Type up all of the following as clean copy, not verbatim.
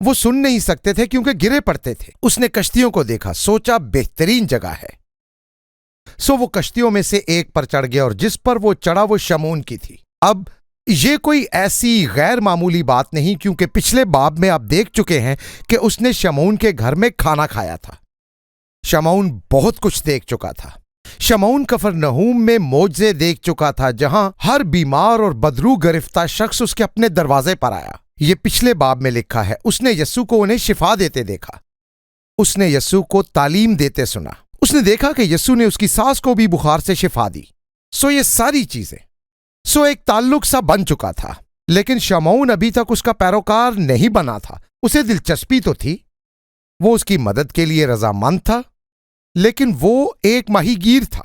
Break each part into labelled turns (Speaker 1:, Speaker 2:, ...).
Speaker 1: وہ سن نہیں سکتے تھے کیونکہ گرے پڑتے تھے۔ اس نے کشتیوں کو دیکھا، سوچا بہترین جگہ ہے، سو وہ کشتیوں میں سے ایک پر چڑھ گیا، اور جس پر وہ چڑھا وہ شمعون کی تھی۔ اب یہ کوئی ایسی غیر معمولی بات نہیں، کیونکہ پچھلے باب میں آپ دیکھ چکے ہیں کہ اس نے شمعون کے گھر میں کھانا کھایا تھا۔ شمعون بہت کچھ دیکھ چکا تھا۔ شمعون کفرنہوم میں معجزے دیکھ چکا تھا، جہاں ہر بیمار اور بدرو گرفتہ شخص اس کے اپنے دروازے پر آیا۔ یہ پچھلے باب میں لکھا ہے۔ اس نے یسوع کو انہیں شفا دیتے دیکھا، اس نے یسوع کو تعلیم دیتے سنا، اس نے دیکھا کہ یسوع نے اس کی ساس کو بھی بخار سے شفا دی۔ یہ ساری چیزیں ایک تعلق سا بن چکا تھا، لیکن شمعون ابھی تک اس کا پیروکار نہیں بنا تھا۔ اسے دلچسپی تو تھی، وہ اس کی مدد کے لیے رضامند تھا، لیکن وہ ایک ماہی گیر تھا۔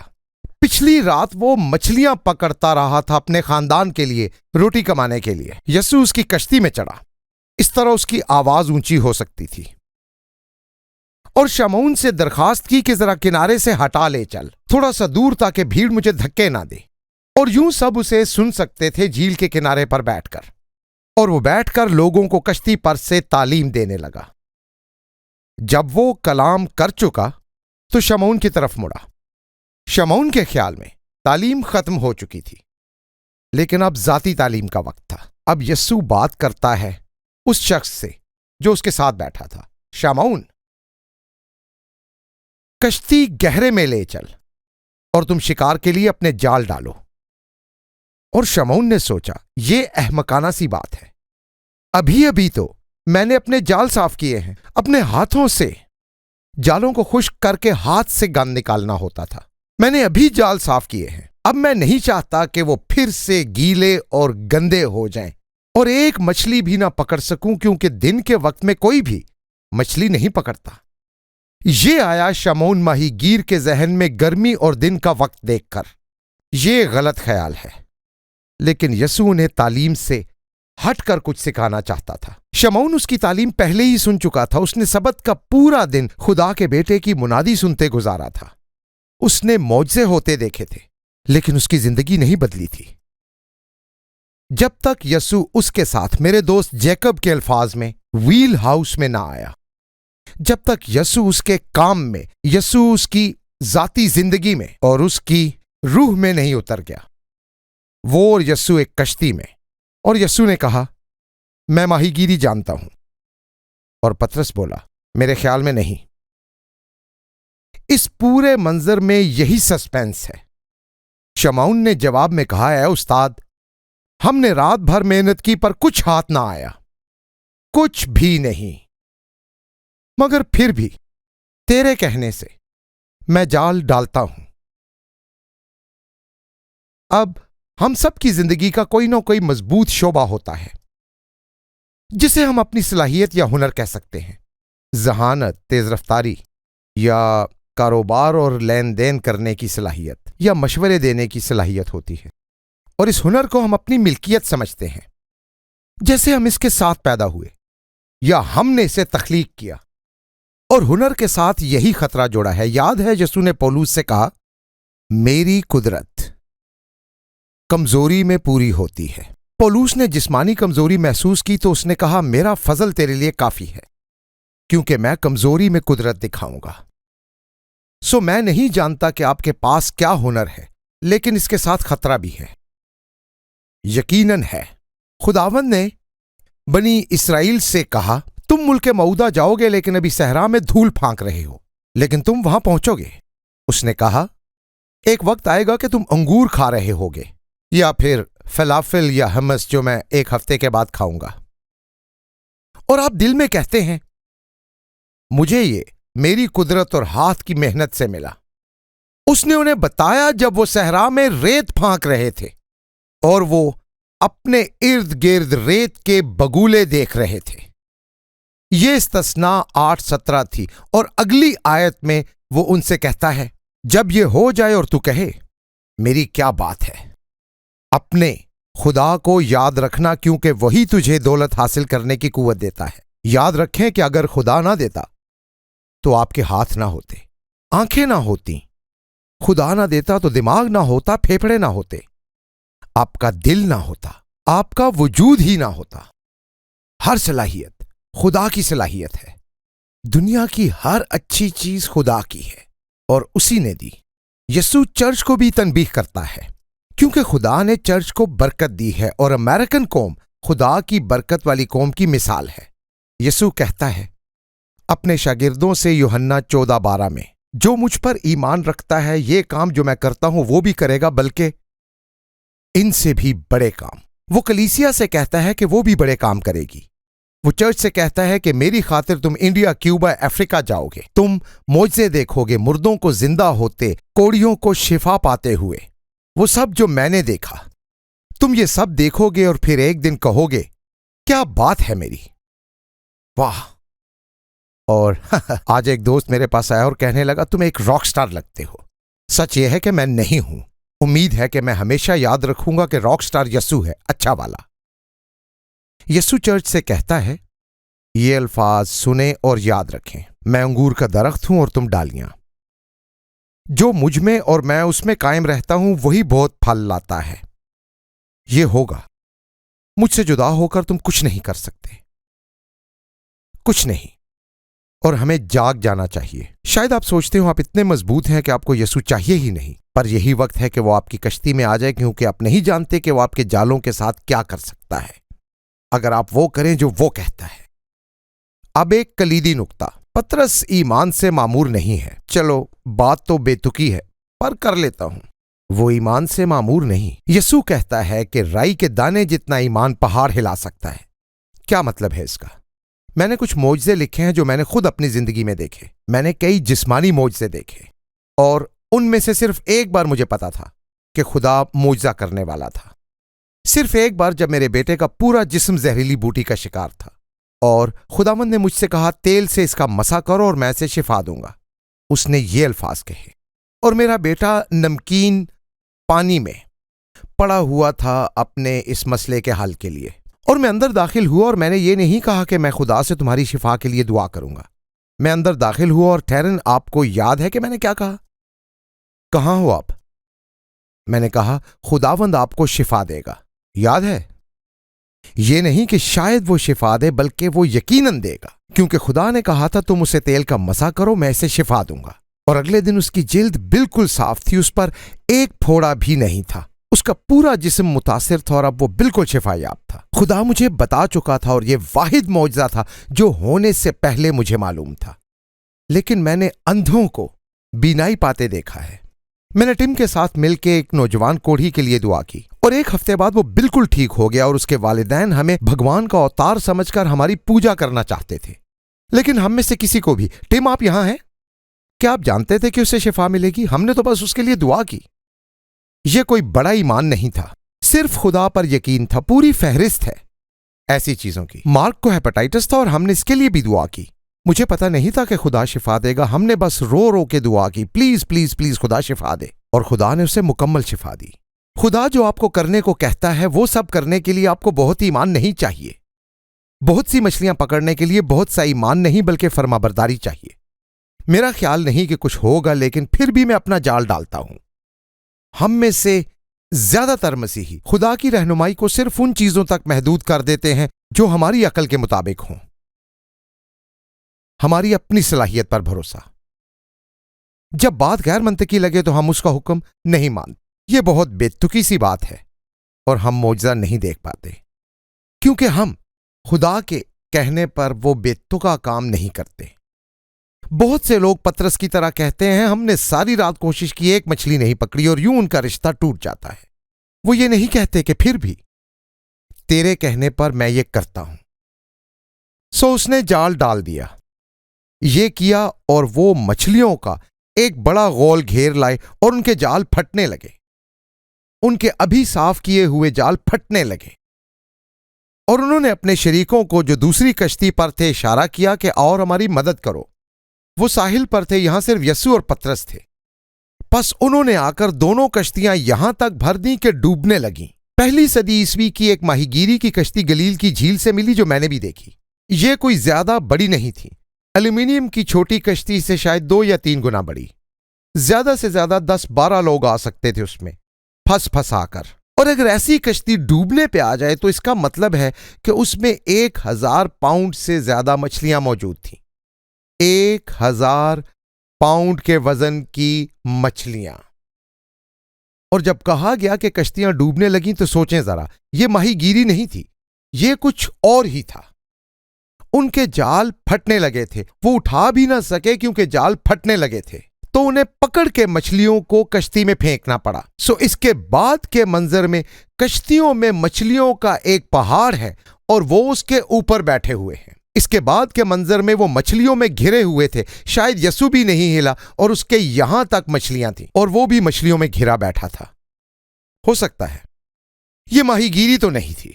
Speaker 1: پچھلی رات وہ مچھلیاں پکڑتا رہا تھا اپنے خاندان کے لیے، روٹی کمانے کے لیے۔ یسوع اس کی کشتی میں چڑھا، اس طرح اس کی آواز اونچی ہو سکتی تھی، اور شمعون سے درخواست کی کہ ذرا کنارے سے ہٹا لے چل، تھوڑا سا دور، تاکہ بھیڑ مجھے دھکے نہ دے۔ اور یوں سب اسے سن سکتے تھے جھیل کے کنارے پر بیٹھ کر، اور وہ بیٹھ کر لوگوں کو کشتی پر سے تعلیم دینے لگا۔ جب وہ کلام کر چکا تو شمعون کی طرف مڑا۔ شمعون کے خیال میں تعلیم ختم ہو چکی تھی، لیکن اب ذاتی تعلیم کا وقت تھا۔ اب یسوع بات کرتا ہے اس شخص سے جو اس کے ساتھ بیٹھا تھا۔ شمعون، کشتی گہرے میں لے چل اور تم شکار کے لیے اپنے جال ڈالو۔ اور شمعون نے سوچا، یہ احمقانہ سی بات ہے، ابھی تو میں نے اپنے جال صاف کیے ہیں، اپنے ہاتھوں سے جالوں کو خشک کر کے ہاتھ سے گند نکالنا ہوتا تھا، میں نے ابھی جال صاف کیے ہیں۔ اب میں نہیں چاہتا کہ وہ پھر سے گیلے اور گندے ہو جائیں اور ایک مچھلی بھی نہ پکڑ سکوں، کیونکہ دن کے وقت میں کوئی بھی مچھلی نہیں پکڑتا۔ یہ آیا شمعون ماہی گیر کے ذہن میں گرمی اور دن کا وقت دیکھ کر۔ یہ غلط خیال ہے، لیکن یسوع انہیں تعلیم سے ہٹ کر کچھ سکھانا چاہتا تھا۔ شمعون اس کی تعلیم پہلے ہی سن چکا تھا۔ اس نے سبت کا پورا دن خدا کے بیٹے کی منادی سنتے گزارا تھا۔ اس نے معجزے ہوتے دیکھے تھے، لیکن اس کی زندگی نہیں بدلی تھی۔ جب تک یسوع اس کے ساتھ، میرے دوست جیکب کے الفاظ میں، ویل ہاؤس میں نہ آیا، جب تک یسوع اس کے کام میں، یسوع اس کی ذاتی زندگی میں اور اس کی روح میں نہیں اتر گیا۔ وہ اور یسوع ایک کشتی میں، اور یسوع نے کہا، میں ماہی گیری جانتا ہوں، اور پطرس بولا، میرے خیال میں نہیں۔ اس پورے منظر میں یہی سسپینس ہے۔ شمعون نے جواب میں کہا، اے استاد، ہم نے رات بھر محنت کی پر کچھ ہاتھ نہ آیا، کچھ بھی نہیں، مگر پھر بھی تیرے کہنے سے میں جال ڈالتا ہوں۔ اب ہم سب کی زندگی کا کوئی نہ کوئی مضبوط شعبہ ہوتا ہے جسے ہم اپنی صلاحیت یا ہنر کہہ سکتے ہیں۔ ذہانت، تیز رفتاری، یا کاروبار اور لین دین کرنے کی صلاحیت، یا مشورے دینے کی صلاحیت ہوتی ہے، اور اس ہنر کو ہم اپنی ملکیت سمجھتے ہیں، جیسے ہم اس کے ساتھ پیدا ہوئے یا ہم نے اسے تخلیق کیا۔ اور ہنر کے ساتھ یہی خطرہ جوڑا ہے۔ یاد ہے یسوع نے پولوس سے کہا، میری قدرت کمزوری میں پوری ہوتی ہے۔ پولوس نے جسمانی کمزوری محسوس کی تو اس نے کہا، میرا فضل تیرے لیے کافی ہے، کیونکہ میں کمزوری میں قدرت دکھاؤں گا۔ میں نہیں جانتا کہ آپ کے پاس کیا ہنر ہے، لیکن اس کے ساتھ خطرہ بھی ہے۔ یقیناً ہے۔ خداوند نے بنی اسرائیل سے کہا، تم ملک موعودہ جاؤ گے، لیکن ابھی صحرا میں دھول پھانک رہے ہو، لیکن تم وہاں پہنچو گے۔ اس نے کہا، ایک وقت آئے گا کہ تم انگور کھا رہے ہوگے، یا پھر فلافل یا ہمس جو میں ایک ہفتے کے بعد کھاؤں گا، اور آپ دل میں کہتے ہیں، مجھے یہ میری قدرت اور ہاتھ کی محنت سے ملا۔ اس نے انہیں بتایا جب وہ صحرا میں ریت پھانک رہے تھے اور وہ اپنے ارد گرد ریت کے بگولے دیکھ رہے تھے۔ یہ استثناء 8:17 تھی، اور اگلی آیت میں وہ ان سے کہتا ہے، جب یہ ہو جائے اور تو کہے، میری کیا بات ہے، اپنے خدا کو یاد رکھنا، کیونکہ وہی تجھے دولت حاصل کرنے کی قوت دیتا ہے۔ یاد رکھیں کہ اگر خدا نہ دیتا تو آپ کے ہاتھ نہ ہوتے، آنکھیں نہ ہوتی، خدا نہ دیتا تو دماغ نہ ہوتا، پھیپھڑے نہ ہوتے، آپ کا دل نہ ہوتا، آپ کا وجود ہی نہ ہوتا۔ ہر صلاحیت خدا کی صلاحیت ہے۔ دنیا کی ہر اچھی چیز خدا کی ہے اور اسی نے دی۔ یسوع چرچ کو بھی تنبیہ کرتا ہے کیونکہ خدا نے چرچ کو برکت دی ہے اور امریکن قوم خدا کی برکت والی قوم کی مثال ہے۔ یسوع کہتا ہے اپنے شاگردوں سے یوحنا 14:12 میں، جو مجھ پر ایمان رکھتا ہے یہ کام جو میں کرتا ہوں وہ بھی کرے گا، بلکہ ان سے بھی بڑے کام۔ وہ کلیسیا سے کہتا ہے کہ وہ بھی بڑے کام کرے گی۔ وہ چرچ سے کہتا ہے کہ میری خاطر تم انڈیا، کیوبا، افریقہ جاؤ گے، تم معجزے دیکھو گے، مردوں کو زندہ ہوتے، کوڑیوں کو شفا پاتے ہوئے، وہ سب جو میں نے دیکھا، تم یہ سب دیکھو گے اور پھر ایک دن کہو گے کیا بات ہے میری، واہ۔ اور آج ایک دوست میرے پاس آیا اور کہنے لگا تم ایک راک سٹار لگتے ہو۔ سچ یہ ہے کہ میں نہیں ہوں۔ امید ہے کہ میں ہمیشہ یاد رکھوں گا کہ راک سٹار یسوع ہے، اچھا والا۔ یسوع چرچ سے کہتا ہے یہ الفاظ سنیں اور یاد رکھیں، میں انگور کا درخت ہوں اور تم ڈالیاں۔ جو مجھ میں اور میں اس میں قائم رہتا ہوں وہی بہت پھل لاتا ہے۔ یہ ہوگا، مجھ سے جدا ہو کر تم کچھ نہیں کر سکتے، کچھ نہیں، اور ہمیں جاگ جانا چاہیے۔ شاید آپ سوچتے ہو آپ اتنے مضبوط ہیں کہ آپ کو یسوع چاہیے ہی نہیں، پر یہی وقت ہے کہ وہ آپ کی کشتی میں آ جائے، کیونکہ آپ نہیں جانتے کہ وہ آپ کے جالوں کے ساتھ کیا کر سکتا ہے اگر آپ وہ کریں جو وہ کہتا ہے۔ اب ایک کلیدی نکتہ، پطرس ایمان سے معمور نہیں ہے۔ چلو بات تو بے تکی ہے پر کر لیتا ہوں، وہ ایمان سے معمور نہیں۔ یسوع کہتا ہے کہ رائی کے دانے جتنا ایمان پہاڑ ہلا سکتا ہے۔ کیا مطلب ہے اس کا؟ میں نے کچھ معجزے لکھے ہیں جو میں نے خود اپنی زندگی میں دیکھے۔ میں نے کئی جسمانی معجزے دیکھے اور ان میں سے صرف ایک بار مجھے پتا تھا کہ خدا معجزہ کرنے والا تھا۔ صرف ایک بار جب میرے بیٹے کا پورا جسم زہریلی بوٹی کا شکار تھا اور خداوند نے مجھ سے کہا تیل سے اس کا مسا کرو اور میں اسے شفا دوں گا۔ اس نے یہ الفاظ کہے اور میرا بیٹا نمکین پانی میں پڑا ہوا تھا اپنے اس مسئلے کے حل کے لیے، اور میں اندر داخل ہوا اور میں نے یہ نہیں کہا کہ میں خدا سے تمہاری شفا کے لیے دعا کروں گا۔ میں اندر داخل ہوا اور ٹھہرن، آپ کو یاد ہے کہ میں نے کیا کہا؟ کہاں ہو آپ؟ میں نے کہا خداوند آپ کو شفا دے گا، یاد ہے؟ یہ نہیں کہ شاید وہ شفا دے، بلکہ وہ یقیناً دے گا، کیونکہ خدا نے کہا تھا تم اسے تیل کا مسا کرو، میں اسے شفا دوں گا۔ اور اگلے دن اس کی جلد بالکل صاف تھی، اس پر ایک پھوڑا بھی نہیں تھا، اس کا پورا جسم متاثر تھا اور اب وہ بالکل شفا یاب تھا۔ خدا مجھے بتا چکا تھا اور یہ واحد معجزہ تھا جو ہونے سے پہلے مجھے معلوم تھا، لیکن میں نے اندھوں کو بینائی پاتے دیکھا ہے۔ میں نے ٹم کے ساتھ مل کے ایک نوجوان کوڑھی کے لیے دعا کی اور ایک ہفتے بعد وہ بالکل ٹھیک ہو گیا، اور اس کے والدین ہمیں بھگوان کا اوتار سمجھ کر ہماری پوجا کرنا چاہتے تھے۔ لیکن ہم میں سے کسی کو بھی، ٹم آپ یہاں ہیں، کیا آپ جانتے تھے کہ اسے شفا ملے گی؟ ہم نے تو بس اس کے لیے دعا کی۔ یہ کوئی بڑا ایمان نہیں تھا، صرف خدا پر یقین تھا۔ پوری فہرست ہے ایسی چیزوں کی۔ مارک کو ہیپاٹائٹس تھا اور ہم نے اس کے لیے بھی دعا کی۔ مجھے پتا نہیں تھا کہ خدا شفا دے گا، ہم نے بس رو رو کے دعا کی، پلیز پلیز پلیز خدا شفا دے، اور خدا نے اسے مکمل شفا دی۔ خدا جو آپ کو کرنے کو کہتا ہے وہ سب کرنے کے لیے آپ کو بہت ایمان نہیں چاہیے۔ بہت سی مچھلیاں پکڑنے کے لیے بہت سا ایمان نہیں بلکہ فرمانبرداری چاہیے۔ میرا خیال نہیں کہ کچھ ہوگا، لیکن پھر بھی میں اپنا جال ڈالتا ہوں۔ ہم میں سے زیادہ تر مسیحی خدا کی رہنمائی کو صرف ان چیزوں تک محدود کر دیتے ہیں جو ہماری عقل کے مطابق ہوں، ہماری اپنی صلاحیت پر بھروسہ۔ جب بات غیر منطقی لگے تو ہم اس کا حکم نہیں مانتے۔ یہ بہت بے تکی سی بات ہے اور ہم معجزہ نہیں دیکھ پاتے کیونکہ ہم خدا کے کہنے پر وہ بے تکا کام نہیں کرتے۔ بہت سے لوگ پطرس کی طرح کہتے ہیں ہم نے ساری رات کوشش کی، ایک مچھلی نہیں پکڑی، اور یوں ان کا رشتہ ٹوٹ جاتا ہے۔ وہ یہ نہیں کہتے کہ پھر بھی تیرے کہنے پر میں یہ کرتا ہوں۔ سو اس نے جال ڈال دیا، یہ کیا، اور وہ مچھلیوں کا ایک بڑا غول گھیر لائے اور ان کے جال پھٹنے لگے۔ ان کے ابھی صاف کیے ہوئے جال پھٹنے لگے، اور انہوں نے اپنے شریکوں کو جو دوسری کشتی پر تھے اشارہ کیا کہ اور ہماری مدد کرو۔ وہ ساحل پر تھے، یہاں صرف یسوع اور پطرس تھے۔ پس انہوں نے آ کر دونوں کشتیاں یہاں تک بھر دیں کہ ڈوبنے لگیں۔ پہلی صدی عیسوی کی ایک ماہی گیری کی کشتی گلیل کی جھیل سے ملی جو میں نے بھی دیکھی۔ یہ کوئی زیادہ بڑی نہیں تھی، ایلومینیم کی چھوٹی کشتی سے شاید 2 یا 3 گنا بڑی۔ زیادہ سے زیادہ 10-12 لوگ آ سکتے تھے اس میں، پھنس آ کر۔ اور اگر ایسی کشتی ڈوبنے پہ آ جائے تو اس کا مطلب ہے کہ اس میں 1000 پاؤنڈ سے زیادہ مچھلیاں موجود تھیں۔ 1000 پاؤنڈ کے وزن کی مچھلیاں۔ اور جب کہا گیا کہ کشتیاں ڈوبنے لگیں تو سوچیں ذرا، یہ ماہی گیری نہیں تھی، یہ کچھ اور ہی تھا۔ ان کے جال پھٹنے لگے تھے، وہ اٹھا بھی نہ سکے کیونکہ جال پھٹنے لگے تھے، تو انہیں پکڑ کے مچھلیوں کو کشتی میں پھینکنا پڑا۔ اس کے بعد کے منظر میں کشتیوں میں مچھلیوں کا ایک پہاڑ ہے اور وہ اس کے اوپر بیٹھے ہوئے ہیں۔ اس کے بعد کے منظر میں وہ مچھلیوں میں گھرے ہوئے تھے، شاید یسوع بھی نہیں ہلا اور اس کے یہاں تک مچھلیاں تھیں اور وہ بھی مچھلیوں میں گھرا بیٹھا تھا۔ ہو سکتا ہے یہ ماہی گیری تو نہیں تھی۔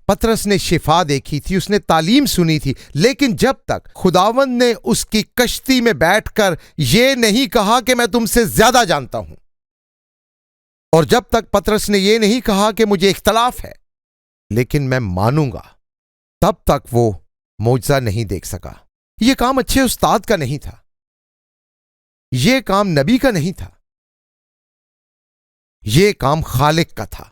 Speaker 1: پطرس نے شفا دیکھی تھی، اس نے تعلیم سنی تھی، لیکن جب تک خداوند نے اس کی کشتی میں بیٹھ کر یہ نہیں کہا کہ میں تم سے زیادہ جانتا ہوں، اور جب تک پطرس نے یہ نہیں کہا کہ مجھے اختلاف ہے لیکن میں مانوں گا، تب تک وہ معجزہ نہیں دیکھ سکا۔ یہ کام اچھے استاد کا نہیں تھا، یہ کام نبی کا نہیں تھا، یہ کام خالق کا تھا،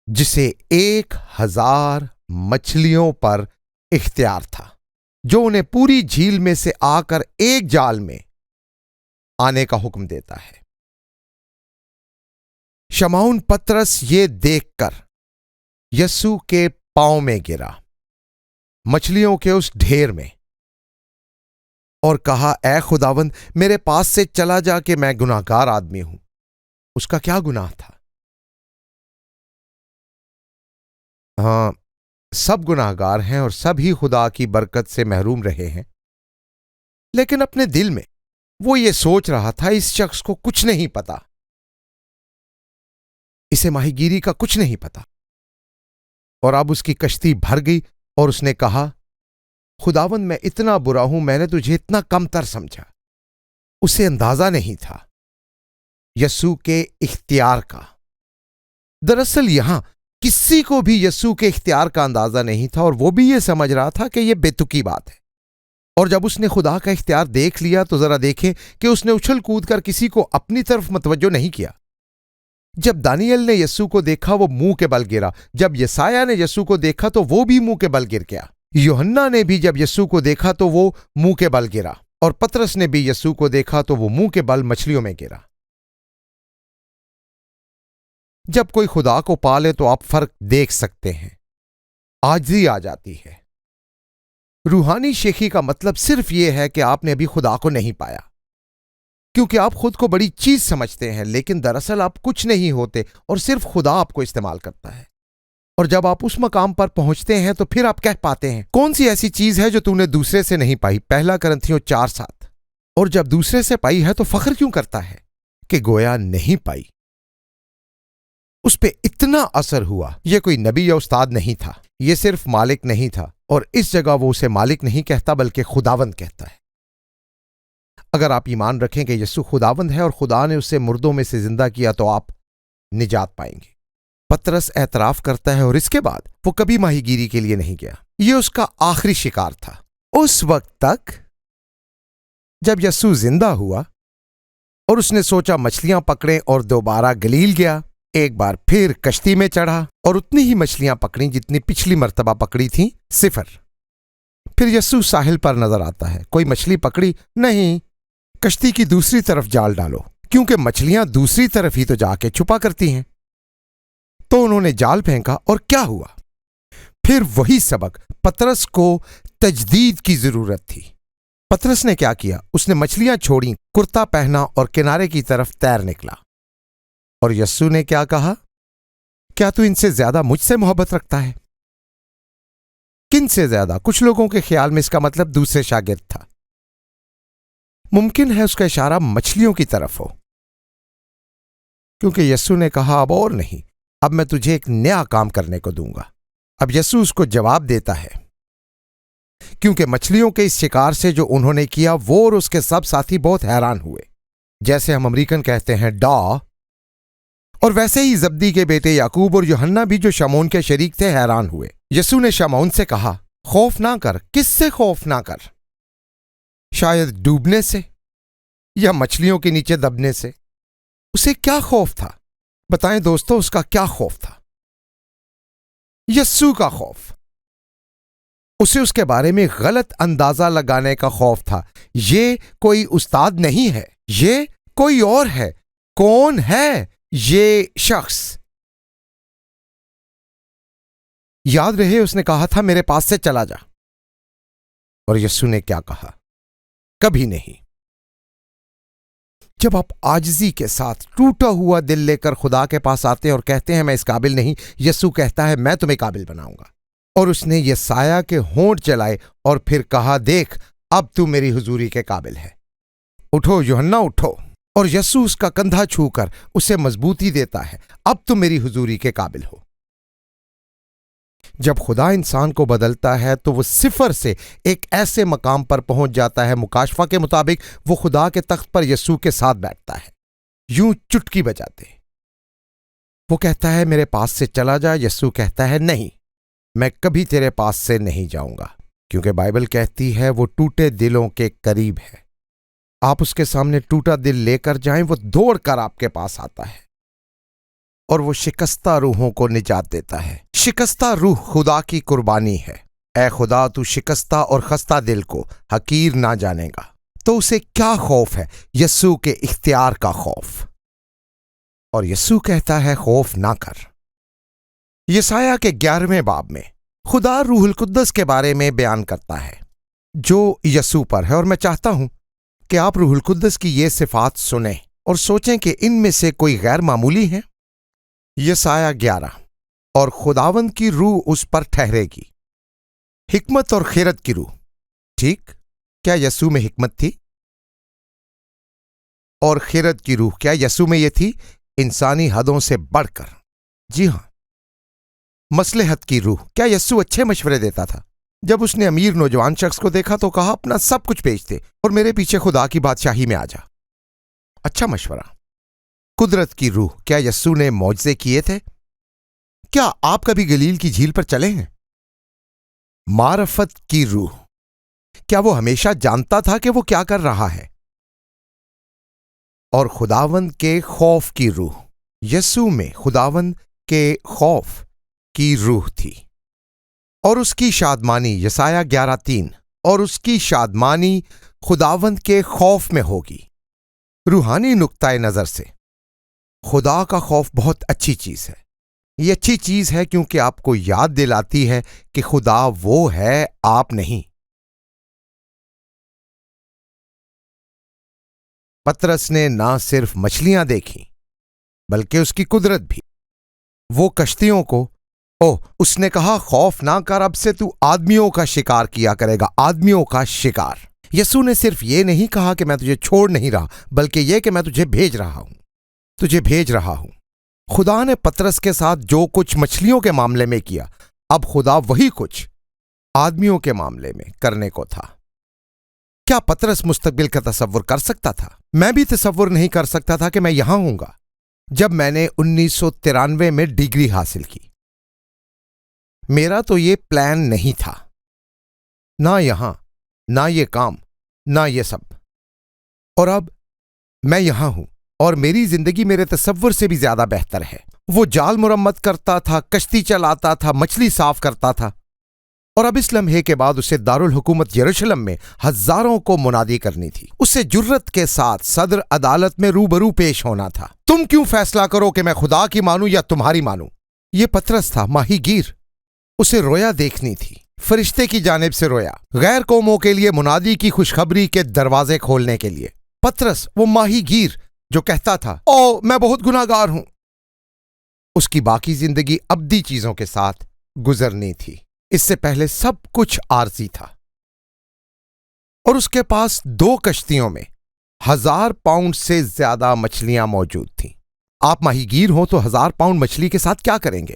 Speaker 1: جسے 1000 مچھلیوں پر اختیار تھا، جو انہیں پوری جھیل میں سے آ کر ایک جال میں آنے کا حکم دیتا ہے۔ شمعون پطرس یہ دیکھ کر یسوع کے پاؤں میں گرا، مچھلیوں کے اس ڈھیر میں، اور کہا، اے خداوند، میرے پاس سے چلا جا کہ میں گناہگار آدمی ہوں۔ اس کا کیا گناہ تھا؟ ہاں، سب گناہگار ہیں اور سب ہی خدا کی برکت سے محروم رہے ہیں، لیکن اپنے دل میں وہ یہ سوچ رہا تھا، اس شخص کو کچھ نہیں پتا، اسے ماہی گیری کا کچھ نہیں پتا۔ اور اب اس کی کشتی بھر گئی اور اس نے کہا، خداوند، میں اتنا برا ہوں، میں نے تجھے اتنا کم تر سمجھا۔ اسے اندازہ نہیں تھا یسوع کے اختیار کا۔ دراصل یہاں کسی کو بھی یسوع کے اختیار کا اندازہ نہیں تھا، اور وہ بھی یہ سمجھ رہا تھا کہ یہ بے تکی بات ہے۔ اور جب اس نے خدا کا اختیار دیکھ لیا تو ذرا دیکھیں کہ اس نے اچھل کود کر کسی کو اپنی طرف متوجہ نہیں کیا۔ جب دانیل نے یسوع کو دیکھا وہ منہ کے بل گرا، جب یسایہ نے یسوع کو دیکھا تو وہ بھی منہ کے بل گر گیا، یوحنا نے بھی جب یسوع کو دیکھا تو وہ منہ کے بل گرا، اور پطرس نے بھی یسوع کو دیکھا تو وہ منہ کے بل مچھلیوں میں گرا۔ جب کوئی خدا کو پالے تو آپ فرق دیکھ سکتے ہیں، عاجزی آ جاتی ہے۔ روحانی شیخی کا مطلب صرف یہ ہے کہ آپ نے ابھی خدا کو نہیں پایا، کیونکہ آپ خود کو بڑی چیز سمجھتے ہیں، لیکن دراصل آپ کچھ نہیں ہوتے اور صرف خدا آپ کو استعمال کرتا ہے۔ اور جب آپ اس مقام پر پہنچتے ہیں تو پھر آپ کہہ پاتے ہیں، کون سی ایسی چیز ہے جو تو نے دوسرے سے نہیں پائی؟ 1 کرنتھیوں 4:7۔ اور جب دوسرے سے پائی ہے تو فخر کیوں کرتا ہے کہ گویا نہیں پائی؟ اس پہ اتنا اثر ہوا۔ یہ کوئی نبی یا استاد نہیں تھا، یہ صرف مالک نہیں تھا، اور اس جگہ وہ اسے مالک نہیں کہتا بلکہ خداوند کہتا ہے۔ اگر آپ ایمان رکھیں کہ یسوع خداوند ہے اور خدا نے اسے مردوں میں سے زندہ کیا تو آپ نجات پائیں گے۔ پطرس اعتراف کرتا ہے اور اس کے بعد وہ کبھی ماہی گیری کے لیے نہیں گیا۔ یہ اس کا آخری شکار تھا۔ اس وقت تک جب یسوع زندہ ہوا اور اس نے سوچا مچھلیاں پکڑیں اور دوبارہ گلیل گیا، ایک بار پھر کشتی میں چڑھا اور اتنی ہی مچھلیاں پکڑیں جتنی پچھلی مرتبہ پکڑی تھیں، 0۔ پھر یسوع ساحل پر نظر آتا ہے۔ کوئی مچھلی پکڑی؟ نہیں۔ کشتی کی دوسری طرف جال ڈالو، کیونکہ مچھلیاں دوسری طرف ہی تو جا کے چھپا کرتی ہیں۔ تو انہوں نے جال پھینکا اور کیا ہوا؟ پھر وہی سبق، پطرس کو تجدید کی ضرورت تھی۔ پطرس نے کیا کیا؟ اس نے مچھلیاں چھوڑیں، کرتا پہنا اور کنارے کی طرف تیر نکلا۔ اور یسوع نے کیا کہا؟ کیا تو ان سے زیادہ مجھ سے محبت رکھتا ہے؟ کن سے زیادہ؟ کچھ لوگوں کے خیال میں اس کا مطلب دوسرے شاگرد تھا۔ ممکن ہے اس کا اشارہ مچھلیوں کی طرف ہو، کیونکہ یسوع نے کہا، اب اور نہیں، اب میں تجھے ایک نیا کام کرنے کو دوں گا۔ اب یسوع اس کو جواب دیتا ہے، کیونکہ مچھلیوں کے اس شکار سے جو انہوں نے کیا وہ اور اس کے سب ساتھی بہت حیران ہوئے، جیسے ہم امریکن کہتے ہیں ڈا۔ اور ویسے ہی زبدی کے بیٹے یعقوب اور یوحنا بھی جو شمعون کے شریک تھے حیران ہوئے۔ یسوع نے شمعون سے کہا، خوف نہ کر۔ کس سے خوف نہ کر؟ شاید ڈوبنے سے یا مچھلیوں کے نیچے دبنے سے۔ اسے کیا خوف تھا؟ بتائیں دوستو، اس کا کیا خوف تھا؟ یسوع کا خوف۔ اسے اس کے بارے میں غلط اندازہ لگانے کا خوف تھا۔ یہ کوئی استاد نہیں ہے، یہ کوئی اور ہے۔ کون ہے یہ شخص؟ یاد رہے اس نے کہا تھا میرے پاس سے چلا جا، اور یسوع نے کیا کہا؟ کبھی نہیں۔ جب آپ عاجزی کے ساتھ ٹوٹا ہوا دل لے کر خدا کے پاس آتے ہیں اور کہتے ہیں میں اس قابل نہیں، یسوع کہتا ہے میں تمہیں قابل بناؤں گا۔ اور اس نے یسایہ کے ہونٹ چلائے اور پھر کہا دیکھ اب تو میری حضوری کے قابل ہے، اٹھو یوحنا اٹھو۔ اور یسوع اس کا کندھا چھو کر اسے مضبوطی دیتا ہے، اب تو میری حضوری کے قابل ہو۔ جب خدا انسان کو بدلتا ہے تو وہ صفر سے ایک ایسے مقام پر پہنچ جاتا ہے، مکاشفہ کے مطابق وہ خدا کے تخت پر یسوع کے ساتھ بیٹھتا ہے، یوں چٹکی بجاتے۔ وہ کہتا ہے میرے پاس سے چلا جا، یسوع کہتا ہے نہیں، میں کبھی تیرے پاس سے نہیں جاؤں گا، کیونکہ بائبل کہتی ہے وہ ٹوٹے دلوں کے قریب ہے۔ آپ اس کے سامنے ٹوٹا دل لے کر جائیں، وہ دوڑ کر آپ کے پاس آتا ہے اور وہ شکستہ روحوں کو نجات دیتا ہے۔ شکستہ روح خدا کی قربانی ہے۔ اے خدا تو شکستہ اور خستہ دل کو حقیر نہ جانے گا۔ تو اسے کیا خوف ہے؟ یسوع کے اختیار کا خوف۔ اور یسوع کہتا ہے خوف نہ کر۔ یسایہ کے 11ویں باب میں خدا روح القدس کے بارے میں بیان کرتا ہے جو یسوع پر ہے، اور میں چاہتا ہوں کہ آپ روح القدس کی یہ صفات سنیں اور سوچیں کہ ان میں سے کوئی غیر معمولی ہے۔ یسایہ 11، اور خداوند کی روح اس پر ٹھہرے گی، حکمت اور خیرت کی روح۔ ٹھیک، کیا یسوع میں حکمت تھی؟ اور خیرت کی روح کیا یسوع میں یہ تھی؟ انسانی حدوں سے بڑھ کر۔ جی ہاں۔ مصلحت کی روح، کیا یسوع اچھے مشورے دیتا تھا؟ جب اس نے امیر نوجوان شخص کو دیکھا تو کہا اپنا سب کچھ بیچ دے اور میرے پیچھے خدا کی بادشاہی میں آ جا۔ اچھا مشورہ۔ قدرت کی روح، کیا یسوع نے معجزے کیے تھے؟ کیا آپ کبھی گلیل کی جھیل پر چلے ہیں؟ معرفت کی روح، کیا وہ ہمیشہ جانتا تھا کہ وہ کیا کر رہا ہے؟ اور خداوند کے خوف کی روح، یسوع میں خداوند کے خوف کی روح تھی، اور اس کی شادمانی، یسایہ 11:3، اور اس کی شادمانی خداوند کے خوف میں ہوگی۔ روحانی نقطۂ نظر سے خدا کا خوف بہت اچھی چیز ہے۔ یہ اچھی چیز ہے کیونکہ آپ کو یاد دلاتی ہے کہ خدا وہ ہے، آپ نہیں۔ پترس نے نہ صرف مچھلیاں دیکھیں بلکہ اس کی قدرت بھی۔ وہ کشتیوں کو اس نے کہا خوف نہ کر، اب سے تو آدمیوں کا شکار کیا کرے گا، آدمیوں کا شکار۔ یسوع نے صرف یہ نہیں کہا کہ میں تجھے چھوڑ نہیں رہا، بلکہ یہ کہ میں تجھے بھیج رہا ہوں۔ خدا نے پترس کے ساتھ جو کچھ مچھلیوں کے معاملے میں کیا، اب خدا وہی کچھ آدمیوں کے معاملے میں کرنے کو تھا۔ کیا پترس مستقبل کا تصور کر سکتا تھا؟ میں بھی تصور نہیں کر سکتا تھا کہ میں یہاں ہوں گا جب میں نے 1993 میں ڈگری حاصل کی۔ میرا تو یہ پلان نہیں تھا، نہ یہاں، نہ یہ کام، نہ یہ سب۔ اور اب میں یہاں ہوں اور میری زندگی میرے تصور سے بھی زیادہ بہتر ہے۔ وہ جال مرمت کرتا تھا، کشتی چلاتا تھا، مچھلی صاف کرتا تھا، اور اب اس لمحے کے بعد اسے دارالحکومت یروشلم میں ہزاروں کو منادی کرنی تھی۔ اسے جرت کے ساتھ صدر عدالت میں روبرو پیش ہونا تھا۔ تم کیوں فیصلہ کرو کہ میں خدا کی مانوں یا تمہاری مانوں؟ یہ پترس تھا، ماہی گیر۔ اسے رویا دیکھنی تھی، فرشتے کی جانب سے رویا، غیر قوموں کے لیے منادی کی خوشخبری کے دروازے کھولنے کے لیے۔ پترس وہ ماہی گیر جو کہتا تھا میں بہت گناہ گار ہوں۔ اس کی باقی زندگی ابدی چیزوں کے ساتھ گزرنی تھی۔ اس سے پہلے سب کچھ عارضی تھا، اور اس کے پاس 2 کشتیوں میں 1000 پاؤنڈ سے زیادہ مچھلیاں موجود تھیں۔ آپ ماہی گیر ہوں تو 1000 پاؤنڈ مچھلی کے ساتھ کیا کریں گے؟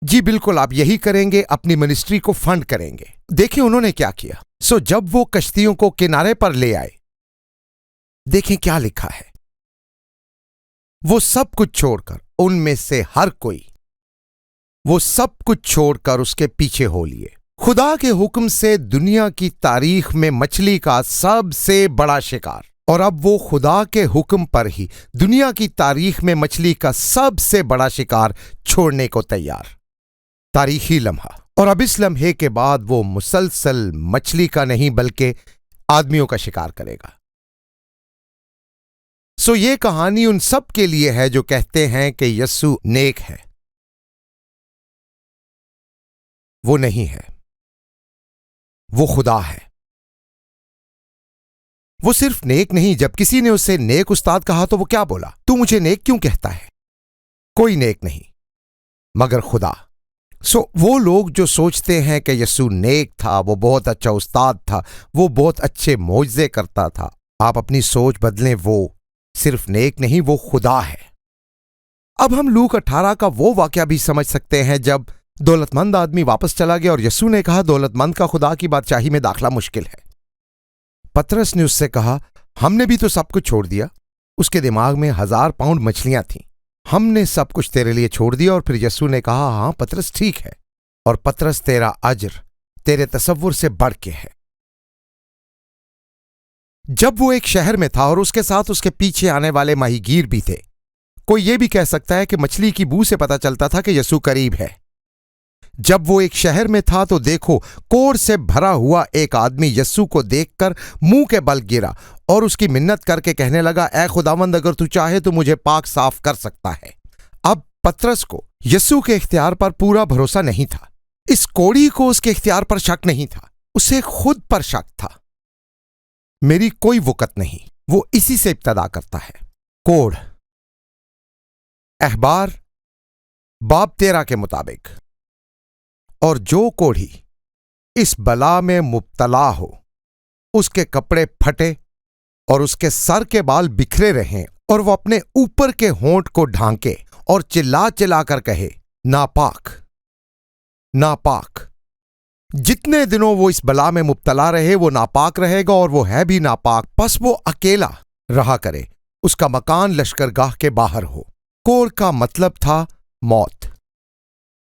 Speaker 1: جی بالکل، آپ یہی کریں گے، اپنی منسٹری کو فنڈ کریں گے۔ دیکھیں انہوں نے کیا کیا۔ جب وہ کشتیوں کو کنارے پر لے آئے، دیکھیں کیا لکھا ہے۔ وہ سب کچھ چھوڑ کر، ان میں سے ہر کوئی، وہ سب کچھ چھوڑ کر اس کے پیچھے ہو لیے۔ خدا کے حکم سے دنیا کی تاریخ میں مچھلی کا سب سے بڑا شکار اور اب وہ خدا کے حکم پر ہی دنیا کی تاریخ میں مچھلی کا سب سے بڑا شکار چھوڑنے کو تیار۔ تاریخی لمحہ، اور اب اس لمحے کے بعد وہ مسلسل مچھلی کا نہیں بلکہ آدمیوں کا شکار کرے گا۔ سو یہ کہانی ان سب کے لیے ہے جو کہتے ہیں کہ یسوع نیک ہے۔ وہ نہیں ہے، وہ خدا ہے۔ وہ صرف نیک نہیں، جب کسی نے اسے نیک استاد کہا تو وہ کیا بولا؟ تو مجھے نیک کیوں کہتا ہے؟ کوئی نیک نہیں مگر خدا۔ سو وہ لوگ جو سوچتے ہیں کہ یسوع نیک تھا، وہ بہت اچھا استاد تھا، وہ بہت اچھے معجزے کرتا تھا، آپ اپنی سوچ بدلیں۔ وہ صرف نیک نہیں، وہ خدا ہے۔ اب ہم لوک 18 کا وہ واقعہ بھی سمجھ سکتے ہیں جب دولت مند آدمی واپس چلا گیا اور یسوع نے کہا دولت مند کا خدا کی بادشاہی میں داخلہ مشکل ہے۔ پترس نے اس سے کہا ہم نے بھی تو سب کچھ چھوڑ دیا۔ اس کے دماغ میں 1000 پاؤنڈ مچھلیاں تھیں۔ ہم نے سب کچھ تیرے لیے چھوڑ دیا۔ اور پھر یسوع نے کہا ہاں پترس ٹھیک ہے، اور پترس تیرا اجر تیرے تصور سے بڑھ کے ہے۔ جب وہ ایک شہر میں تھا اور اس کے ساتھ اس کے پیچھے آنے والے ماہی گیر بھی تھے، کوئی یہ بھی کہہ سکتا ہے کہ مچھلی کی بو سے پتا چلتا تھا کہ یسوع قریب ہے۔ جب وہ ایک شہر میں تھا تو دیکھو کوڑ سے بھرا ہوا ایک آدمی یسوع کو دیکھ کر منہ کے بل گرا اور اس کی منت کر کے کہنے لگا اے خداوند اگر تو چاہے تو مجھے پاک صاف کر سکتا ہے۔ اب پترس کو یسوع کے اختیار پر پورا بھروسہ نہیں تھا۔ اس کوڑی کو اس کے اختیار پر شک نہیں تھا، اسے خود پر شک تھا۔ میری کوئی وقت نہیں، وہ اسی سے ابتدا کرتا ہے۔ کوڑ احبار باب 13 کے مطابق، اور جو کوڑھی اس بلا میں مبتلا ہو اس کے کپڑے پھٹے اور اس کے سر کے بال بکھرے رہیں اور وہ اپنے اوپر کے ہونٹ کو ڈھانکے اور چلا چلا کر کہے ناپاک ناپاک۔ جتنے دنوں وہ اس بلا میں مبتلا رہے وہ ناپاک رہے گا، اور وہ ہے بھی ناپاک، پس وہ اکیلا رہا کرے، اس کا مکان لشکرگاہ کے باہر ہو۔ کوڑ کا مطلب تھا موت۔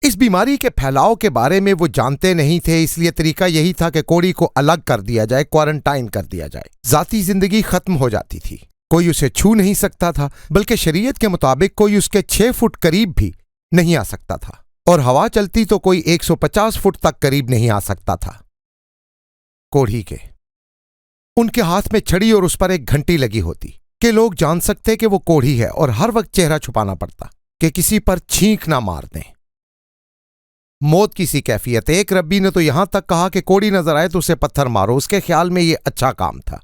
Speaker 1: اس بیماری کے پھیلاؤ کے بارے میں وہ جانتے نہیں تھے، اس لیے طریقہ یہی تھا کہ کوڑی کو الگ کر دیا جائے، کوارنٹائن کر دیا جائے۔ ذاتی زندگی ختم ہو جاتی تھی، کوئی اسے چھو نہیں سکتا تھا، بلکہ شریعت کے مطابق کوئی اس کے 6 فٹ قریب بھی نہیں آ سکتا تھا، اور ہوا چلتی تو کوئی 150 فٹ تک قریب نہیں آ سکتا تھا۔ کوڑھی کے ان کے ہاتھ میں چھڑی اور اس پر ایک گھنٹی لگی ہوتی کہ لوگ جان سکتے کہ وہ کوڑھی ہے، اور ہر وقت چہرہ چھپانا پڑتا کہ کسی پر چھینک نہ مار دیں۔ موت کی سی کیفیت۔ ایک ربی نے تو یہاں تک کہا کہ کوڑی نظر آئے تو اسے پتھر مارو، اس کے خیال میں یہ اچھا کام تھا۔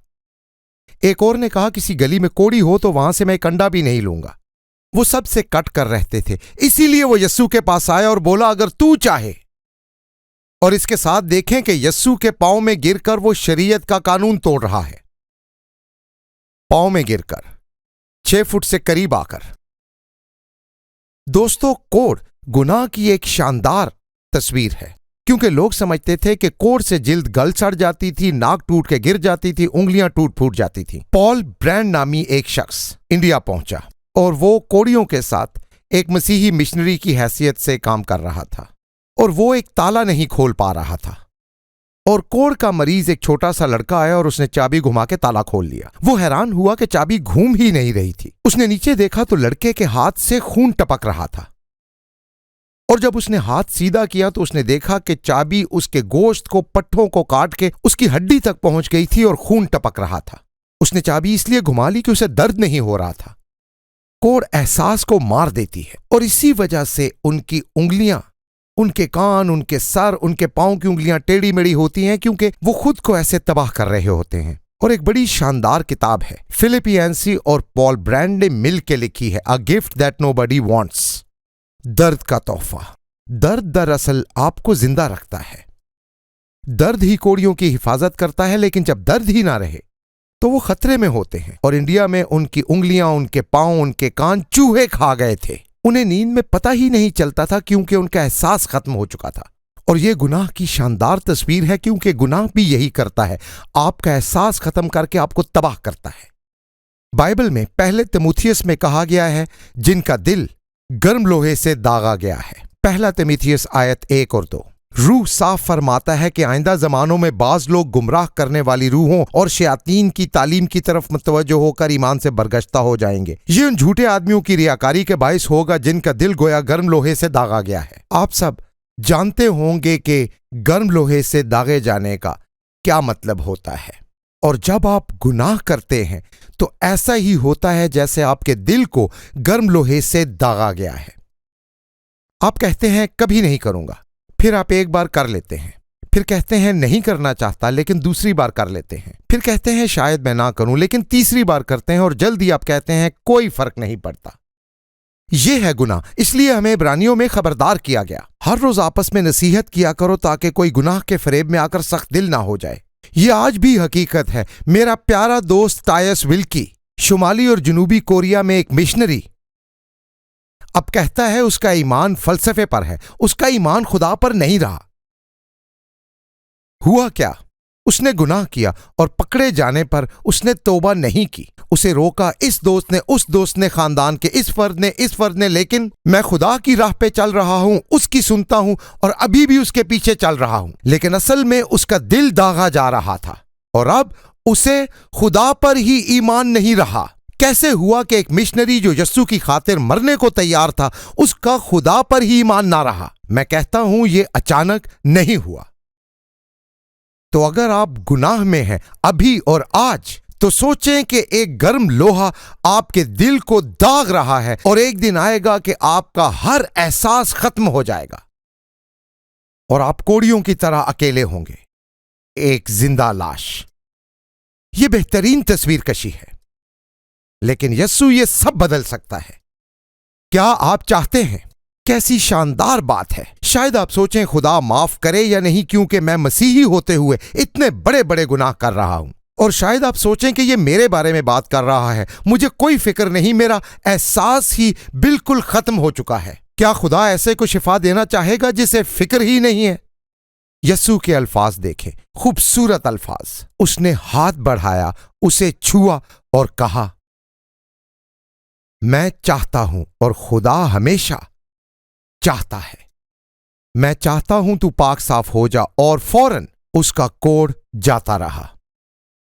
Speaker 1: ایک اور نے کہا کسی گلی میں کوڑی ہو تو وہاں سے میں ایک انڈا بھی نہیں لوں گا۔ وہ سب سے کٹ کر رہتے تھے، اسی لیے وہ یسوع کے پاس آیا اور بولا اگر تو چاہے، اور اس کے ساتھ دیکھیں کہ یسوع کے پاؤں میں گر کر وہ شریعت کا قانون توڑ رہا ہے۔ پاؤں میں گر کر 6 فٹ سے قریب آ کر۔ دوستو، کوڑ گناہ کی ایک شاندار تصویر ہے، کیونکہ لوگ سمجھتے تھے کہ کوڑ سے جلد گل سڑ جاتی تھی، ناک ٹوٹ کے گر جاتی تھی، انگلیاں ٹوٹ پھوٹ جاتی تھی۔ پال برینڈ نامی ایک شخص انڈیا پہنچا اور وہ کوڑیوں کے ساتھ ایک مسیحی مشنری کی حیثیت سے کام کر رہا تھا، اور وہ ایک تالا نہیں کھول پا رہا تھا، اور کوڑ کا مریض ایک چھوٹا سا لڑکا آیا اور اس نے چابی گھما کے تالا کھول لیا۔ وہ حیران ہوا کہ چابی گھوم ہی نہیں رہی تھی۔ اس نے نیچے دیکھا تو لڑکے کے ہاتھ سے خون ٹپک رہا تھا، اور جب اس نے ہاتھ سیدھا کیا تو اس نے دیکھا کہ چابی اس کے گوشت کو پٹھوں کو کاٹ کے اس کی ہڈی تک پہنچ گئی تھی اور خون ٹپک رہا تھا۔ اس نے چابی اس لیے گھما لی کہ اسے درد نہیں ہو رہا تھا۔ کوڑ احساس کو مار دیتی ہے، اور اسی وجہ سے ان کی انگلیاں، ان کے کان، ان کے سر، ان کے پاؤں کی انگلیاں ٹیڑھی میڑھی ہوتی ہیں، کیونکہ وہ خود کو ایسے تباہ کر رہے ہوتے ہیں۔ اور ایک بڑی شاندار کتاب ہے، فلپ یانسی اور پال برینڈ نے مل کے لکھی ہے، A Gift That Nobody Wants، درد کا تحفہ۔ درد دراصل آپ کو زندہ رکھتا ہے۔ درد ہی کوڑیوں کی حفاظت کرتا ہے، لیکن جب درد ہی نہ رہے تو وہ خطرے میں ہوتے ہیں۔ اور انڈیا میں ان کی انگلیاں، ان کے پاؤں، ان کے کان چوہے کھا گئے تھے۔ انہیں نیند میں پتہ ہی نہیں چلتا تھا کیونکہ ان کا احساس ختم ہو چکا تھا۔ اور یہ گناہ کی شاندار تصویر ہے، کیونکہ گناہ بھی یہی کرتا ہے، آپ کا احساس ختم کر کے آپ کو تباہ کرتا ہے۔ بائبل میں پہلے تیموتھیوس میں کہا گیا ہے جن کا دل گرم لوہے سے داغا گیا ہے، پہلا تیموتھیوس آیت 1 اور 2۔ روح صاف فرماتا ہے کہ آئندہ زمانوں میں بعض لوگ گمراہ کرنے والی روحوں اور شیاطین کی تعلیم کی طرف متوجہ ہو کر ایمان سے برگشتہ ہو جائیں گے۔ یہ ان جھوٹے آدمیوں کی ریاکاری کے باعث ہوگا جن کا دل گویا گرم لوہے سے داغا گیا ہے۔ آپ سب جانتے ہوں گے کہ گرم لوہے سے داغے جانے کا کیا مطلب ہوتا ہے، اور جب آپ گناہ کرتے ہیں تو ایسا ہی ہوتا ہے جیسے آپ کے دل کو گرم لوہے سے داغا گیا ہے۔ آپ کہتے ہیں کبھی نہیں کروں گا، پھر آپ ایک بار کر لیتے ہیں، پھر کہتے ہیں نہیں کرنا چاہتا لیکن دوسری بار کر لیتے ہیں، پھر کہتے ہیں شاید میں نہ کروں لیکن تیسری بار کرتے ہیں، اور جلدی آپ کہتے ہیں کوئی فرق نہیں پڑتا۔ یہ ہے گناہ، اس لیے ہمیں عبرانیوں میں خبردار کیا گیا، ہر روز آپس میں نصیحت کیا کرو تاکہ کوئی گناہ کے فریب میں آ کر سخت دل نہ ہو جائے۔ یہ آج بھی حقیقت ہے۔ میرا پیارا دوست ٹائس ولکی شمالی اور جنوبی کوریا میں ایک مشنری اب کہتا ہے اس کا ایمان فلسفے پر ہے، اس کا ایمان خدا پر نہیں رہا۔ ہوا کیا؟ اس نے گناہ کیا اور پکڑے جانے پر اس نے توبہ نہیں کی۔ اسے روکا اس دوست نے، اس دوست نے، خاندان کے اس فرد نے، لیکن میں خدا کی راہ پہ چل رہا ہوں، اس کی سنتا ہوں اور ابھی بھی اس کے پیچھے چل رہا ہوں، لیکن اصل میں اس کا دل داغا جا رہا تھا اور اب اسے خدا پر ہی ایمان نہیں رہا۔ کیسے ہوا کہ ایک مشنری جو یسوع کی خاطر مرنے کو تیار تھا، اس کا خدا پر ہی ایمان نہ رہا؟ میں کہتا ہوں یہ اچانک نہیں ہوا۔ تو اگر آپ گناہ میں ہیں ابھی اور آج، تو سوچیں کہ ایک گرم لوہا آپ کے دل کو داغ رہا ہے، اور ایک دن آئے گا کہ آپ کا ہر احساس ختم ہو جائے گا اور آپ کوڑیوں کی طرح اکیلے ہوں گے، ایک زندہ لاش۔ یہ بہترین تصویر کشی ہے، لیکن یسوع یہ سب بدل سکتا ہے۔ کیا آپ چاہتے ہیں؟ کیسی شاندار بات ہے۔ شاید آپ سوچیں خدا معاف کرے یا نہیں، کیونکہ میں مسیحی ہوتے ہوئے اتنے بڑے بڑے گناہ کر رہا ہوں، اور شاید آپ سوچیں کہ یہ میرے بارے میں بات کر رہا ہے، مجھے کوئی فکر نہیں، میرا احساس ہی بالکل ختم ہو چکا ہے۔ کیا خدا ایسے کو شفا دینا چاہے گا جسے فکر ہی نہیں ہے؟ یسوع کے الفاظ دیکھیں، خوبصورت الفاظ۔ اس نے ہاتھ بڑھایا، اسے چھوا اور کہا، میں چاہتا ہوں، اور خدا ہمیشہ چاہتا ہے، میں چاہتا ہوں تو پاک صاف ہو جا، اور فوراً اس کا کوڑ جاتا رہا۔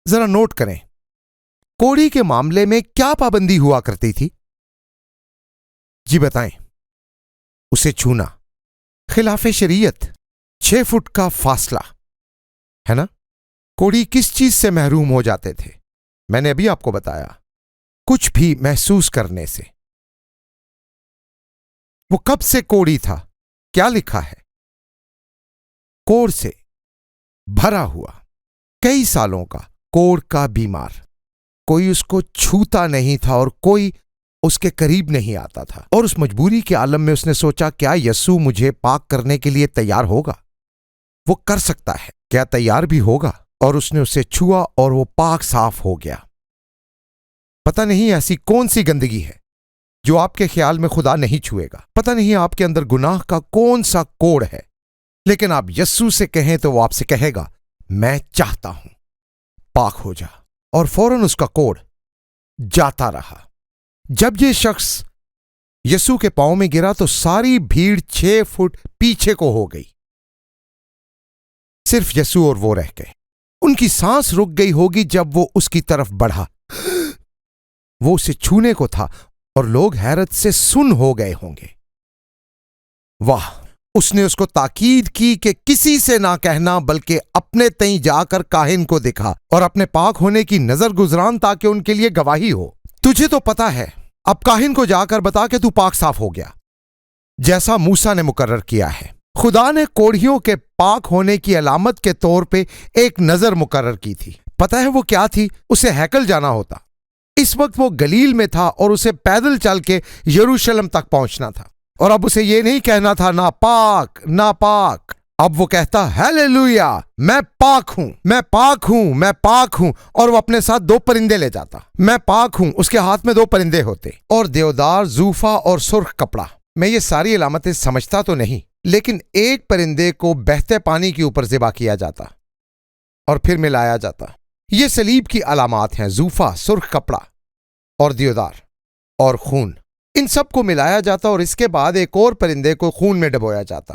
Speaker 1: ذرا نوٹ کریں، کوڑی کے معاملے میں کیا پابندی ہوا کرتی تھی؟ جی بتائیں۔ اسے چھونا، خلاف شریعت، 6 فٹ کا فاصلہ ہے نا؟ کوڑی کس چیز سے محروم ہو جاتے تھے؟ میں نے ابھی آپ کو بتایا، کچھ بھی محسوس کرنے سے۔ وہ کب سے کوڑی تھا؟ کیا لکھا ہے؟ کوڑ سے بھرا ہوا، کئی سالوں کا کوڑ کا بیمار۔ کوئی اس کو چھوتا نہیں تھا اور کوئی اس کے قریب نہیں آتا تھا، اور اس مجبوری کے عالم میں اس نے سوچا، کیا یسوع مجھے پاک کرنے کے لیے تیار ہوگا؟ وہ کر سکتا ہے، کیا تیار بھی ہوگا؟ اور اس نے اسے چھوا اور وہ پاک صاف ہو گیا۔ پتہ نہیں ایسی کون سی گندگی ہے جو آپ کے خیال میں خدا نہیں چھوئے گا، پتہ نہیں آپ کے اندر گناہ کا کون سا کوڑ ہے، لیکن آپ یسوع سے کہیں تو وہ آپ سے کہے گا، میں چاہتا ہوں، پاک ہو جا، اور فوراً اس کا کوڑ جاتا رہا۔ جب یہ شخص یسوع کے پاؤں میں گرا تو ساری بھیڑ 6 فٹ پیچھے کو ہو گئی، صرف یسوع اور وہ رہ گئے۔ ان کی سانس رک گئی ہوگی جب وہ اس کی طرف بڑھا، وہ اسے چھونے کو تھا، اور لوگ حیرت سے سن ہو گئے ہوں گے۔ واہ! اس نے اس کو تاکید کی کہ کسی سے نہ کہنا، بلکہ اپنے تئیں جا کر کاہن کو دکھا اور اپنے پاک ہونے کی نظر گزران تاکہ ان کے لیے گواہی ہو۔ تجھے تو پتا ہے، اب کاہن کو جا کر بتا کہ تو پاک صاف ہو گیا، جیسا موسیٰ نے مقرر کیا ہے۔ خدا نے کوڑھیوں کے پاک ہونے کی علامت کے طور پہ ایک نظر مقرر کی تھی۔ پتہ ہے وہ کیا تھی؟ اسے ہیکل جانا ہوتا۔ اس وقت وہ گلیل میں تھا اور اسے پیدل چل کے یروشلم تک پہنچنا تھا، اور اب اسے یہ نہیں کہنا تھا ناپاک ناپاک، اب وہ کہتا ہیلیلویا، میں پاک ہوں، میں پاک ہوں، میں پاک ہوں، اور وہ اپنے ساتھ 2 پرندے لے جاتا۔ میں پاک ہوں، اس کے ہاتھ میں 2 پرندے ہوتے، اور دیودار، زوفا اور سرخ کپڑا۔ میں یہ ساری علامتیں سمجھتا تو نہیں، لیکن ایک پرندے کو بہتے پانی کے اوپر ذبح کیا جاتا اور پھر ملایا جاتا۔ یہ صلیب کی علامات ہیں، زوفا، سرخ کپڑا اور دیودار اور خون۔ ان سب کو ملایا جاتا اور اس کے بعد ایک اور پرندے کو خون میں ڈبویا جاتا۔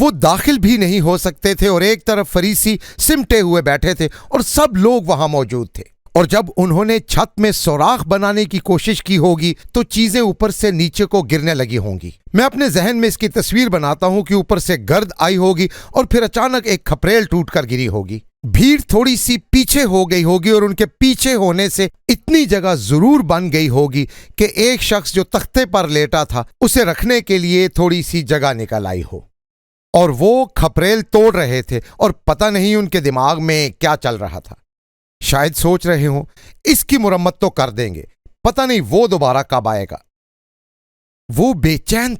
Speaker 1: وہ داخل بھی نہیں ہو سکتے تھے اور ایک طرف فریسی سمٹے ہوئے بیٹھے تھے اور سب لوگ وہاں موجود تھے۔ اور جب انہوں نے چھت میں سوراخ بنانے کی کوشش کی ہوگی تو چیزیں اوپر سے نیچے کو گرنے لگی ہوں گی۔ میں اپنے ذہن میں اس کی تصویر بناتا ہوں کہ اوپر سے گرد آئی ہوگی اور پھر اچانک ایک کھپریل ٹوٹ کر گری ہوگی۔ بھیڑ تھوڑی سی پیچھے ہو گئی ہوگی اور ان کے پیچھے ہونے سے اتنی جگہ ضرور بن گئی ہوگی کہ ایک شخص جو تختے پر لیٹا تھا اسے رکھنے کے لیے تھوڑی سی جگہ نکل آئی ہو، اور وہ کھپریل توڑ رہے تھے اور پتہ نہیں ان کے دماغ میں کیا چل رہا تھا۔ شاید سوچ رہے ہوں اس کی مرمت تو کر دیں گے، پتہ نہیں وہ دوبارہ کب آئے گا۔ وہ بے چین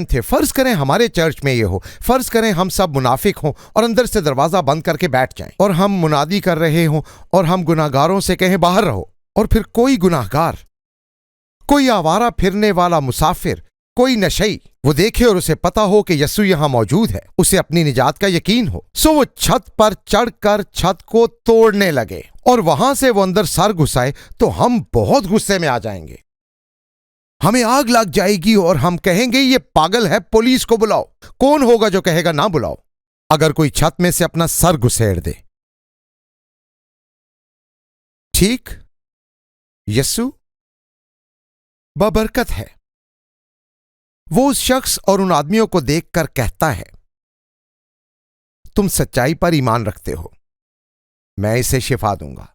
Speaker 1: تھے۔ فرض کریں ہمارے چرچ میں یہ ہو، فرض کریں ہم سب منافق ہوں اور اندر سے دروازہ بند کر کے بیٹھ جائیں اور ہم منادی کر رہے ہوں اور ہم گناہگاروں سے کہیں باہر رہو، اور پھر کوئی گناہگار، کوئی آوارہ پھرنے والا مسافر، کوئی نشئی وہ دیکھے اور اسے پتا ہو کہ یسوع یہاں موجود ہے، اسے اپنی نجات کا یقین ہو، سو وہ چھت پر چڑھ کر چھت کو توڑنے لگے اور وہاں سے وہ اندر سر گھسائے تو ہم بہت غصے میں آ جائیں گے، ہمیں آگ لگ جائے گی اور ہم کہیں گے یہ پاگل ہے، پولیس کو بلاؤ۔ کون ہوگا جو کہے گا نہ بلاؤ اگر کوئی چھت میں سے اپنا سر گھسیڑ دے؟ ٹھیک، یسوع بابرکت ہے۔ وہ اس شخص اور ان آدمیوں کو دیکھ کر کہتا ہے، تم سچائی پر ایمان رکھتے ہو، میں اسے شفا دوں گا۔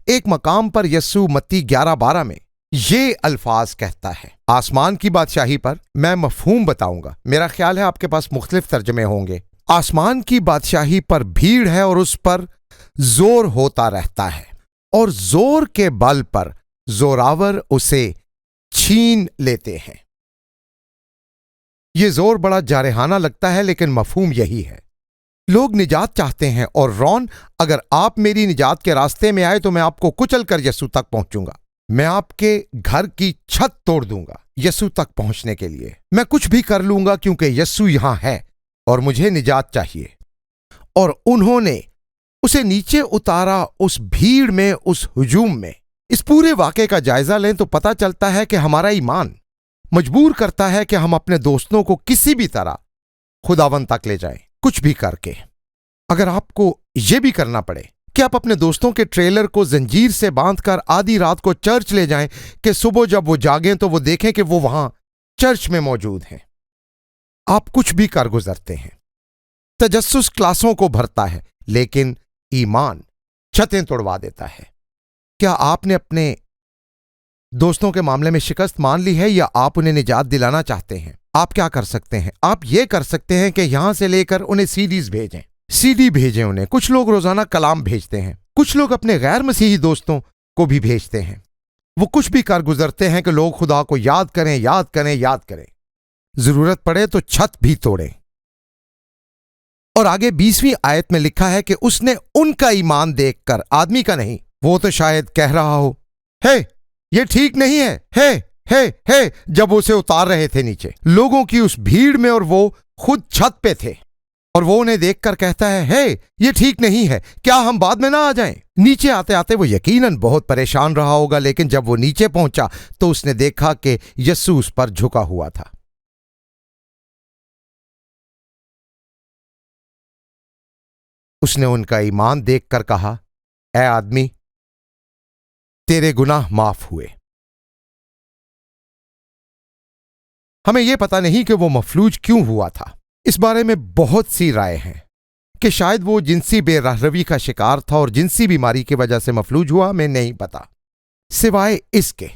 Speaker 1: ایک مقام پر یسوع متی 11:12 میں یہ الفاظ کہتا ہے۔ آسمان کی بادشاہی پر میں مفہوم بتاؤں گا، میرا خیال ہے آپ کے پاس مختلف ترجمے ہوں گے۔ آسمان کی بادشاہی پر بھیڑ ہے اور اس پر زور ہوتا رہتا ہے، اور زور کے بل پر زوراور اسے چھین لیتے ہیں۔ یہ زور بڑا جارحانہ لگتا ہے لیکن مفہوم یہی ہے۔ لوگ نجات چاہتے ہیں، اور رون، اگر آپ میری نجات کے راستے میں آئے تو میں آپ کو کچل کر یسوع تک پہنچوں گا۔ میں آپ کے گھر کی چھت توڑ دوں گا یسوع تک پہنچنے کے لیے۔ میں کچھ بھی کر لوں گا کیونکہ یسوع یہاں ہے اور مجھے نجات چاہیے۔ اور انہوں نے اسے نیچے اتارا اس بھیڑ میں، اس ہجوم میں۔ اس پورے واقعے کا جائزہ لیں تو پتہ چلتا ہے کہ ہمارا ایمان مجبور کرتا ہے کہ ہم اپنے دوستوں کو کسی بھی طرح خداوند تک لے جائیں، کچھ بھی کر کے۔ اگر آپ کو یہ بھی کرنا پڑے کہ آپ اپنے دوستوں کے ٹریلر کو زنجیر سے باندھ کر آدھی رات کو چرچ لے جائیں کہ صبح جب وہ جاگیں تو وہ دیکھیں کہ وہ وہاں چرچ میں موجود ہیں، آپ کچھ بھی کر گزرتے ہیں۔ تجسس کلاسوں کو بھرتا ہے لیکن ایمان چھتیں توڑوا دیتا ہے۔ کیا آپ نے اپنے دوستوں کے معاملے میں شکست مان لی ہے یا آپ انہیں نجات دلانا چاہتے ہیں؟ آپ کیا کر سکتے ہیں؟ آپ یہ کر سکتے ہیں کہ یہاں سے لے کر انہیں CDs بھیجیں، CD بھیجیں انہیں۔ کچھ لوگ روزانہ کلام بھیجتے ہیں، کچھ لوگ اپنے غیر مسیحی دوستوں کو بھی بھیجتے ہیں۔ وہ کچھ بھی کر گزرتے ہیں کہ لوگ خدا کو یاد کریں، یاد کریں، یاد کریں۔ ضرورت پڑے تو چھت بھی توڑیں۔ اور آگے 20ویں آیت میں لکھا ہے کہ اس نے ان کا ایمان دیکھ کر، آدمی کا نہیں، وہ تو شاید کہہ رہا ہو، ہے یہ ٹھیک نہیں ہے جب اسے اتار رہے تھے نیچے لوگوں کی اس بھیڑ میں، اور وہ خود چھت پہ تھے، اور وہ انہیں دیکھ کر کہتا ہے یہ ٹھیک نہیں ہے، کیا ہم بعد میں نہ آ جائیں؟ نیچے آتے آتے وہ یقیناً بہت پریشان رہا ہوگا، لیکن جب وہ نیچے پہنچا تو اس نے دیکھا کہ یسوع اس پر جھکا ہوا تھا۔ اس نے ان کا ایمان دیکھ کر کہا، اے آدمی، تیرے گناہ معاف ہوئے۔ ہمیں یہ پتہ نہیں کہ وہ مفلوج کیوں ہوا تھا۔ اس بارے میں بہت سی رائے ہیں کہ شاید وہ جنسی بے رحروی کا شکار تھا اور جنسی بیماری کی وجہ سے مفلوج ہوا، ہمیں نہیں پتا، سوائے اس کے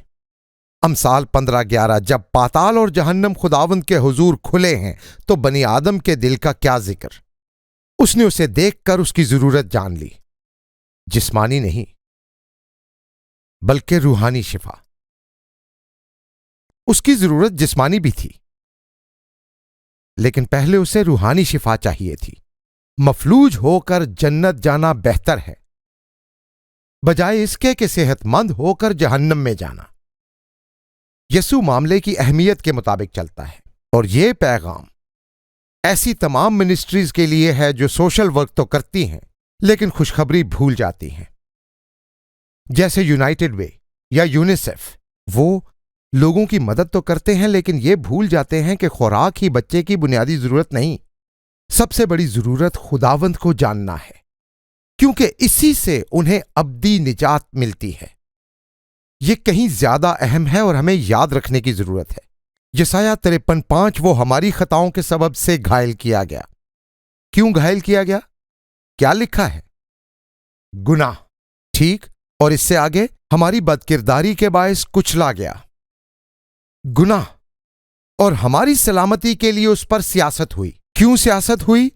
Speaker 1: امثال 15:11 جب پاتال اور جہنم خداوند کے حضور کھلے ہیں تو بنی آدم کے دل کا کیا ذکر۔ اس نے اسے دیکھ کر اس کی ضرورت جان لی، جسمانی نہیں بلکہ روحانی شفا۔ اس کی ضرورت جسمانی بھی تھی لیکن پہلے اسے روحانی شفا چاہیے تھی۔ مفلوج ہو کر جنت جانا بہتر ہے بجائے اس کے کہ صحت مند ہو کر جہنم میں جانا۔ یسوع معاملے کی اہمیت کے مطابق چلتا ہے، اور یہ پیغام ایسی تمام منسٹریز کے لیے ہے جو سوشل ورک تو کرتی ہیں لیکن خوشخبری بھول جاتی ہیں، جیسے یونائٹڈ وے یا یونیسیف۔ وہ لوگوں کی مدد تو کرتے ہیں لیکن یہ بھول جاتے ہیں کہ خوراک ہی بچے کی بنیادی ضرورت نہیں، سب سے بڑی ضرورت خداوند کو جاننا ہے، کیونکہ اسی سے انہیں ابدی نجات ملتی ہے۔ یہ کہیں زیادہ اہم ہے اور ہمیں یاد رکھنے کی ضرورت ہے۔ یسایہ 53:5 وہ ہماری خطاؤں کے سبب سے گھائل کیا گیا۔ کیوں گھائل کیا گیا؟ کیا لکھا ہے؟ گناہ، ٹھیک، اور اس سے آگے ہماری بدکرداری کے باعث کچلا گیا۔ گناہ، اور ہماری سلامتی کے لیے اس پر سیاست ہوئی۔ کیوں سیاست ہوئی؟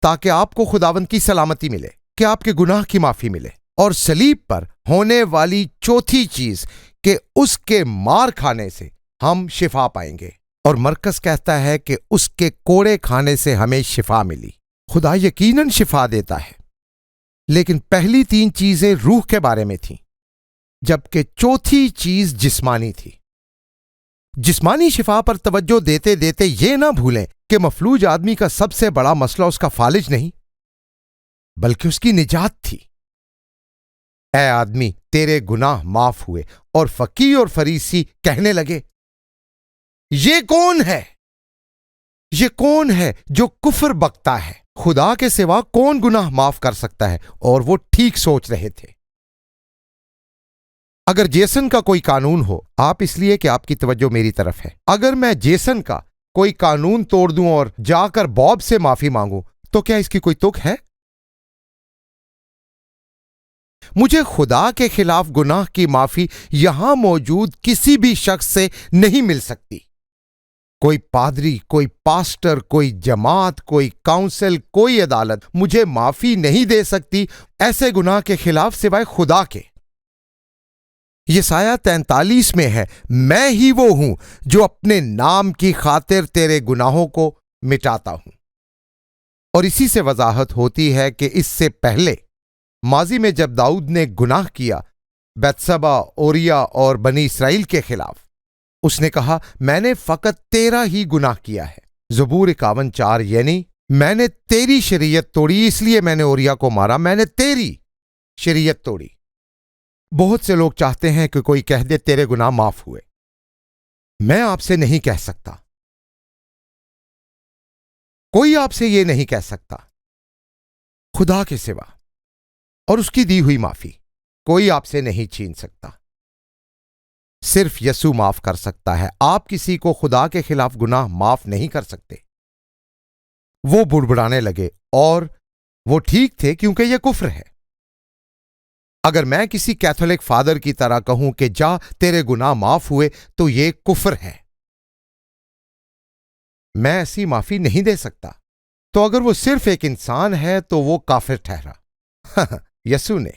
Speaker 1: تاکہ آپ کو خداوند کی سلامتی ملے، کہ آپ کے گناہ کی معافی ملے، اور صلیب پر ہونے والی چوتھی چیز کہ اس کے مار کھانے سے ہم شفا پائیں گے، اور مرکز کہتا ہے کہ اس کے کوڑے کھانے سے ہمیں شفا ملی۔ خدا یقیناً شفا دیتا ہے، لیکن پہلی 3 چیزیں روح کے بارے میں تھیں، جبکہ چوتھی چیز جسمانی تھی۔ جسمانی شفا پر توجہ دیتے دیتے یہ نہ بھولیں کہ مفلوج آدمی کا سب سے بڑا مسئلہ اس کا فالج نہیں، بلکہ اس کی نجات تھی۔ اے آدمی، تیرے گناہ معاف ہوئے۔ اور فقیہ اور فریسی کہنے لگے، یہ کون ہے؟ یہ کون ہے جو کفر بکتا ہے؟ خدا کے سوا کون گناہ معاف کر سکتا ہے؟ اور وہ ٹھیک سوچ رہے تھے۔ اگر جیسن کا کوئی قانون ہو، آپ اس لیے کہ آپ کی توجہ میری طرف ہے، اگر میں جیسن کا کوئی قانون توڑ دوں اور جا کر باب سے معافی مانگوں تو کیا اس کی کوئی تک ہے؟ مجھے خدا کے خلاف گناہ کی معافی یہاں موجود کسی بھی شخص سے نہیں مل سکتی۔ کوئی پادری، کوئی پاسٹر، کوئی جماعت، کوئی کونسل، کوئی عدالت مجھے معافی نہیں دے سکتی ایسے گناہ کے خلاف سوائے خدا کے۔ یسایہ 43 میں ہے، میں ہی وہ ہوں جو اپنے نام کی خاطر تیرے گناہوں کو مٹاتا ہوں۔ اور اسی سے وضاحت ہوتی ہے کہ اس سے پہلے ماضی میں جب داؤد نے گناہ کیا بتشبہ، اوریا اور بنی اسرائیل کے خلاف، اس نے کہا، میں نے فقط تیرا ہی گناہ کیا ہے۔ زبور 51:4 یعنی میں نے تیری شریعت توڑی، اس لیے میں نے اوریا کو مارا، میں نے تیری شریعت توڑی۔ بہت سے لوگ چاہتے ہیں کہ کوئی کہہ دے تیرے گناہ معاف ہوئے۔ میں آپ سے نہیں کہہ سکتا، کوئی آپ سے یہ نہیں کہہ سکتا، خدا کے سوا اور اس کی دی ہوئی معافی کوئی آپ سے نہیں چھین سکتا۔ صرف یسوع معاف کر سکتا ہے۔ آپ کسی کو خدا کے خلاف گناہ معاف نہیں کر سکتے۔ وہ بڑبڑانے لگے، اور وہ ٹھیک تھے کیونکہ یہ کفر ہے۔ اگر میں کسی کیتھولک فادر کی طرح کہوں کہ جا تیرے گناہ معاف ہوئے تو یہ کفر ہے۔ میں ایسی معافی نہیں دے سکتا۔ تو اگر وہ صرف ایک انسان ہے تو وہ کافر ٹھہرا۔ یسوع نے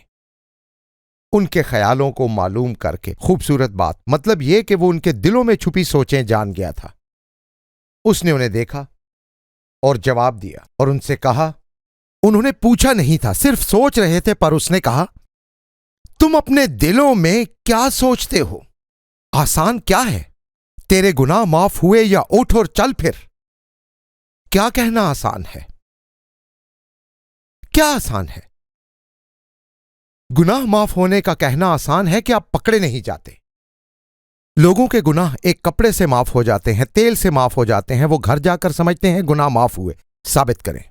Speaker 1: ان کے خیالوں کو معلوم کر کے، خوبصورت بات، مطلب یہ کہ وہ ان کے دلوں میں چھپی سوچیں جان گیا تھا۔ اس نے انہیں دیکھا اور جواب دیا اور ان سے کہا، انہوں نے پوچھا نہیں تھا، صرف سوچ رہے تھے، پر اس نے کہا، تم اپنے دلوں میں کیا سوچتے ہو؟ آسان کیا ہے، تیرے گناہ معاف ہوئے یا اٹھ اور چل پھر؟ کیا کہنا آسان ہے؟ کیا آسان ہے؟ گناہ معاف ہونے کا کہنا آسان ہے کہ آپ پکڑے نہیں جاتے۔ لوگوں کے گناہ ایک کپڑے سے معاف ہو جاتے ہیں، تیل سے معاف ہو جاتے ہیں، وہ گھر جا کر سمجھتے ہیں گناہ معاف ہوئے۔ ثابت کریں۔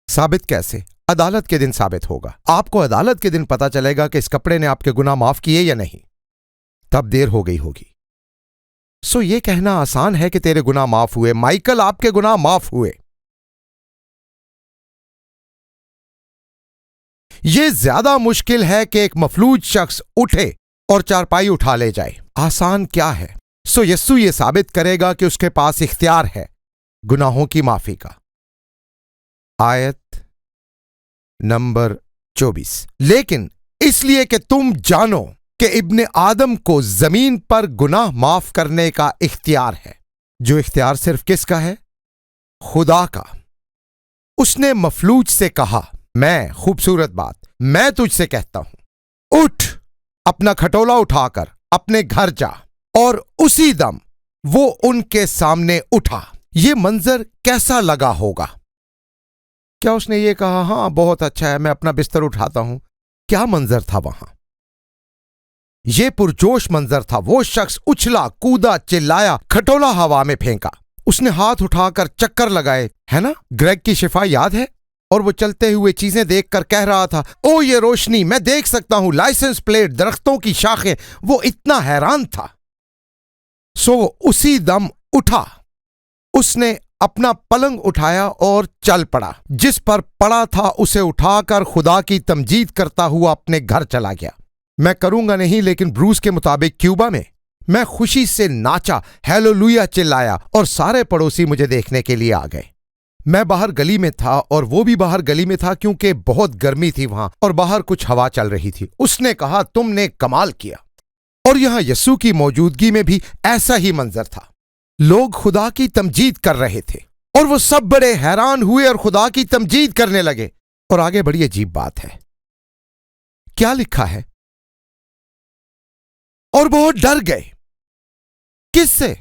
Speaker 1: ثابت کیسے؟ عدالت کے دن ثابت ہوگا۔ آپ کو عدالت کے دن پتا چلے گا کہ اس کپڑے نے آپ کے گناہ معاف کیے یا نہیں، تب دیر ہو گئی ہوگی۔ سو یہ کہنا آسان ہے کہ تیرے گناہ معاف ہوئے۔ مائیکل، آپ کے گناہ معاف ہوئے۔ یہ زیادہ مشکل ہے کہ ایک مفلوج شخص اٹھے اور چارپائی اٹھا لے جائے۔ آسان کیا ہے؟ سو یسوع یہ ثابت کرے گا کہ اس کے پاس اختیار ہے گناہوں کی معافی کا۔ آیت نمبر 24، لیکن اس لیے کہ تم جانو کہ ابن آدم کو زمین پر گناہ معاف کرنے کا اختیار ہے۔ جو اختیار صرف کس کا ہے؟ خدا کا۔ اس نے مفلوج سے کہا، میں، خوبصورت بات، میں تجھ سے کہتا ہوں، اٹھ، اپنا کھٹولا اٹھا کر اپنے گھر جا۔ اور اسی دم وہ ان کے سامنے اٹھا۔ یہ منظر کیسا لگا ہوگا؟ کیا اس نے یہ کہا، ہاں بہت اچھا ہے، میں اپنا بستر اٹھاتا ہوں؟ کیا منظر تھا وہاں؟ یہ پرجوش منظر تھا۔ وہ شخص اچھلا، کودا، چلایا، کھٹولا ہوا میں پھینکا۔ اس نے ہاتھ اٹھا کر چکر لگائے، ہے نا؟ گریگ کی شفا یاد ہے؟ اور وہ چلتے ہوئے چیزیں دیکھ کر کہہ رہا تھا، او یہ روشنی، میں دیکھ سکتا ہوں، لائسنس پلیٹ، درختوں کی شاخیں۔ وہ اتنا حیران تھا۔ وہ اسی دم اٹھا۔ اس نے اپنا پلنگ اٹھایا اور چل پڑا۔ جس پر پڑا تھا اسے اٹھا کر خدا کی تمجید کرتا ہوا اپنے گھر چلا گیا۔ میں کروں گا نہیں، لیکن بروس کے مطابق کیوبا میں خوشی سے ناچا، ہیلولویا چلایا، اور سارے پڑوسی مجھے دیکھنے کے لیے آ گئے۔ میں باہر گلی میں تھا اور وہ بھی باہر گلی میں تھا، کیونکہ بہت گرمی تھی وہاں اور باہر کچھ ہوا چل رہی تھی۔ اس نے کہا، تم نے کمال کیا۔ اور یہاں یسوع کی موجودگی میں بھی ایسا ہی منظر تھا۔ لوگ خدا کی تمجید کر رہے تھے اور وہ سب بڑے حیران ہوئے اور خدا کی تمجید کرنے لگے۔ اور آگے بڑی عجیب بات ہے، کیا لکھا ہے؟ اور بہت ڈر گئے۔ کس سے؟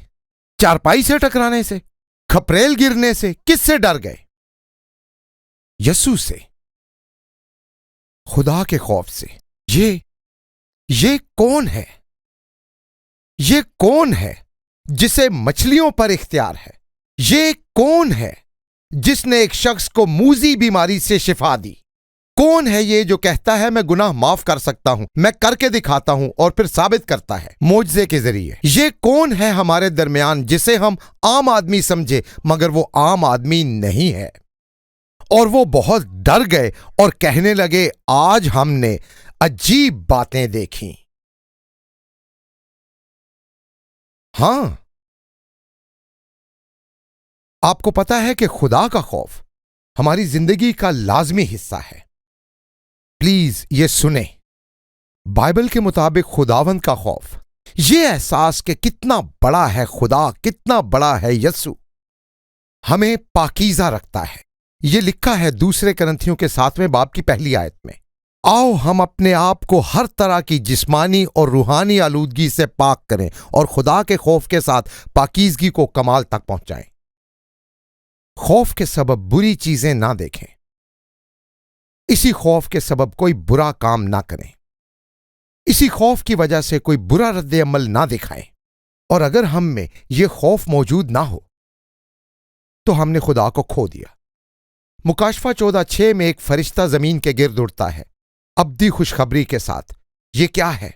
Speaker 1: چارپائی سے ٹکرانے سے، کھپریل گرنے سے؟ کس سے ڈر گئے؟ یسوع سے، خدا کے خوف سے۔ یہ کون ہے؟ یہ کون ہے جسے مچھلیوں پر اختیار ہے؟ یہ کون ہے جس نے ایک شخص کو موذی بیماری سے شفا دی؟ کون ہے یہ جو کہتا ہے میں گناہ معاف کر سکتا ہوں، میں کر کے دکھاتا ہوں، اور پھر ثابت کرتا ہے معجزے کے ذریعے؟ یہ کون ہے ہمارے درمیان جسے ہم عام آدمی سمجھے مگر وہ عام آدمی نہیں ہے؟ اور وہ بہت ڈر گئے اور کہنے لگے، آج ہم نے عجیب باتیں دیکھیں۔ ہاں، آپ کو پتا ہے کہ خدا کا خوف ہماری زندگی کا لازمی حصہ ہے۔ پلیز یہ سنیں، بائبل کے مطابق خداوند کا خوف، یہ احساس کہ کتنا بڑا ہے خدا، کتنا بڑا ہے یسوع، ہمیں پاکیزہ رکھتا ہے۔ یہ لکھا ہے دوسرے کرنتھیوں کے 7ویں باب کی پہلی آیت میں، آؤ ہم اپنے آپ کو ہر طرح کی جسمانی اور روحانی آلودگی سے پاک کریں اور خدا کے خوف کے ساتھ پاکیزگی کو کمال تک پہنچائیں۔ خوف کے سبب بری چیزیں نہ دیکھیں، اسی خوف کے سبب کوئی برا کام نہ کریں، اسی خوف کی وجہ سے کوئی برا رد عمل نہ دکھائیں۔ اور اگر ہم میں یہ خوف موجود نہ ہو تو ہم نے خدا کو کھو دیا۔ مکاشفہ 14:6 میں ایک فرشتہ زمین کے گرد اڑتا ہے ابدی خوشخبری کے ساتھ۔ یہ کیا ہے؟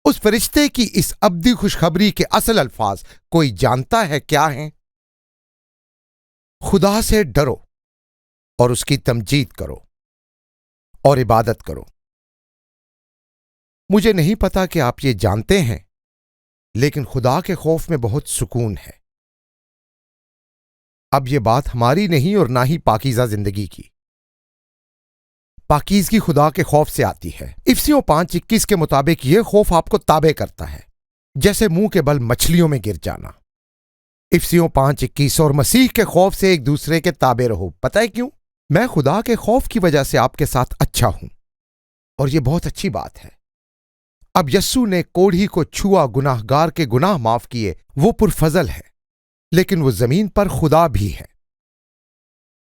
Speaker 1: اس فرشتے کی اس ابدی خوشخبری کے اصل الفاظ کوئی جانتا ہے کیا ہیں؟ خدا سے ڈرو اور اس کی تمجید کرو اور عبادت کرو۔ مجھے نہیں پتا کہ آپ یہ جانتے ہیں، لیکن خدا کے خوف میں بہت سکون ہے۔ اب یہ بات ہماری نہیں اور نہ ہی پاکیزہ زندگی کی۔ پاکیزگی خدا کے خوف سے آتی ہے۔ افسیوں 5:21 کے مطابق یہ خوف آپ کو تابع کرتا ہے، جیسے منہ کے بل مچھلیوں میں گر جانا۔ افسیوں 5:21۔ اور مسیح کے خوف سے ایک دوسرے کے تابع رہو۔ پتہ ہے کیوں؟ میں خدا کے خوف کی وجہ سے آپ کے ساتھ اچھا ہوں، اور یہ بہت اچھی بات ہے۔ اب یسوع نے کوڑھی کو چھوا، گناہ گار کے گناہ معاف کیے، وہ پرفضل ہے، لیکن وہ زمین پر خدا بھی ہے۔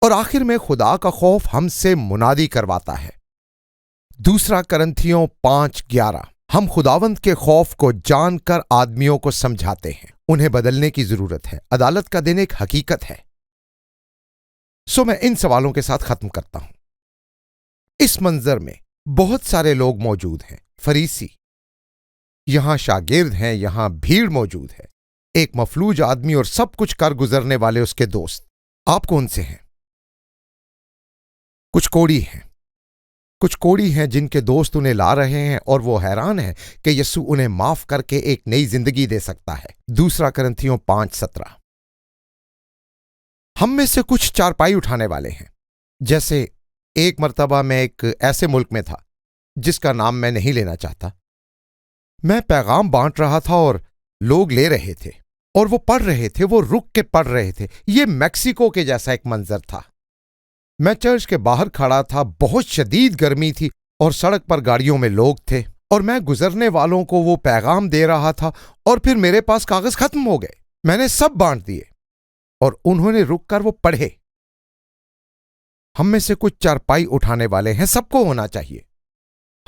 Speaker 1: اور آخر میں خدا کا خوف ہم سے منادی کرواتا ہے۔ دوسرا کرنتھیوں 5:11۔ ہم خداوند کے خوف کو جان کر آدمیوں کو سمجھاتے ہیں، انہیں بدلنے کی ضرورت ہے۔ عدالت کا دن ایک حقیقت ہے۔ میں ان سوالوں کے ساتھ ختم کرتا ہوں۔ اس منظر میں بہت سارے لوگ موجود ہیں، فریسی، یہاں شاگرد ہیں، یہاں بھیڑ موجود ہے، ایک مفلوج آدمی اور سب کچھ کر گزرنے والے اس کے دوست۔ آپ کون سے ہیں؟ کچھ کوڑی ہیں جن کے دوست انہیں لا رہے ہیں اور وہ حیران ہیں کہ یسوع انہیں معاف کر کے ایک نئی زندگی دے سکتا ہے۔ دوسرا کرنتھیوں 5:17۔ ہم میں سے کچھ چارپائی اٹھانے والے ہیں، جیسے ایک مرتبہ میں ایک ایسے ملک میں تھا جس کا نام میں نہیں لینا چاہتا۔ میں پیغام بانٹ رہا تھا اور لوگ لے رہے تھے اور وہ پڑھ رہے تھے، وہ رک کے پڑھ رہے تھے۔ یہ میکسیکو کے جیسا ایک منظر تھا۔ میں چرچ کے باہر کھڑا تھا، بہت شدید گرمی تھی اور سڑک پر گاڑیوں میں لوگ تھے، اور میں گزرنے والوں کو وہ پیغام دے رہا تھا، اور پھر میرے پاس کاغذ ختم ہو گئے۔ میں نے سب بانٹ دیے اور انہوں نے رک کر وہ پڑھے۔ ہم میں سے کچھ چارپائی اٹھانے والے ہیں، سب کو ہونا چاہیے۔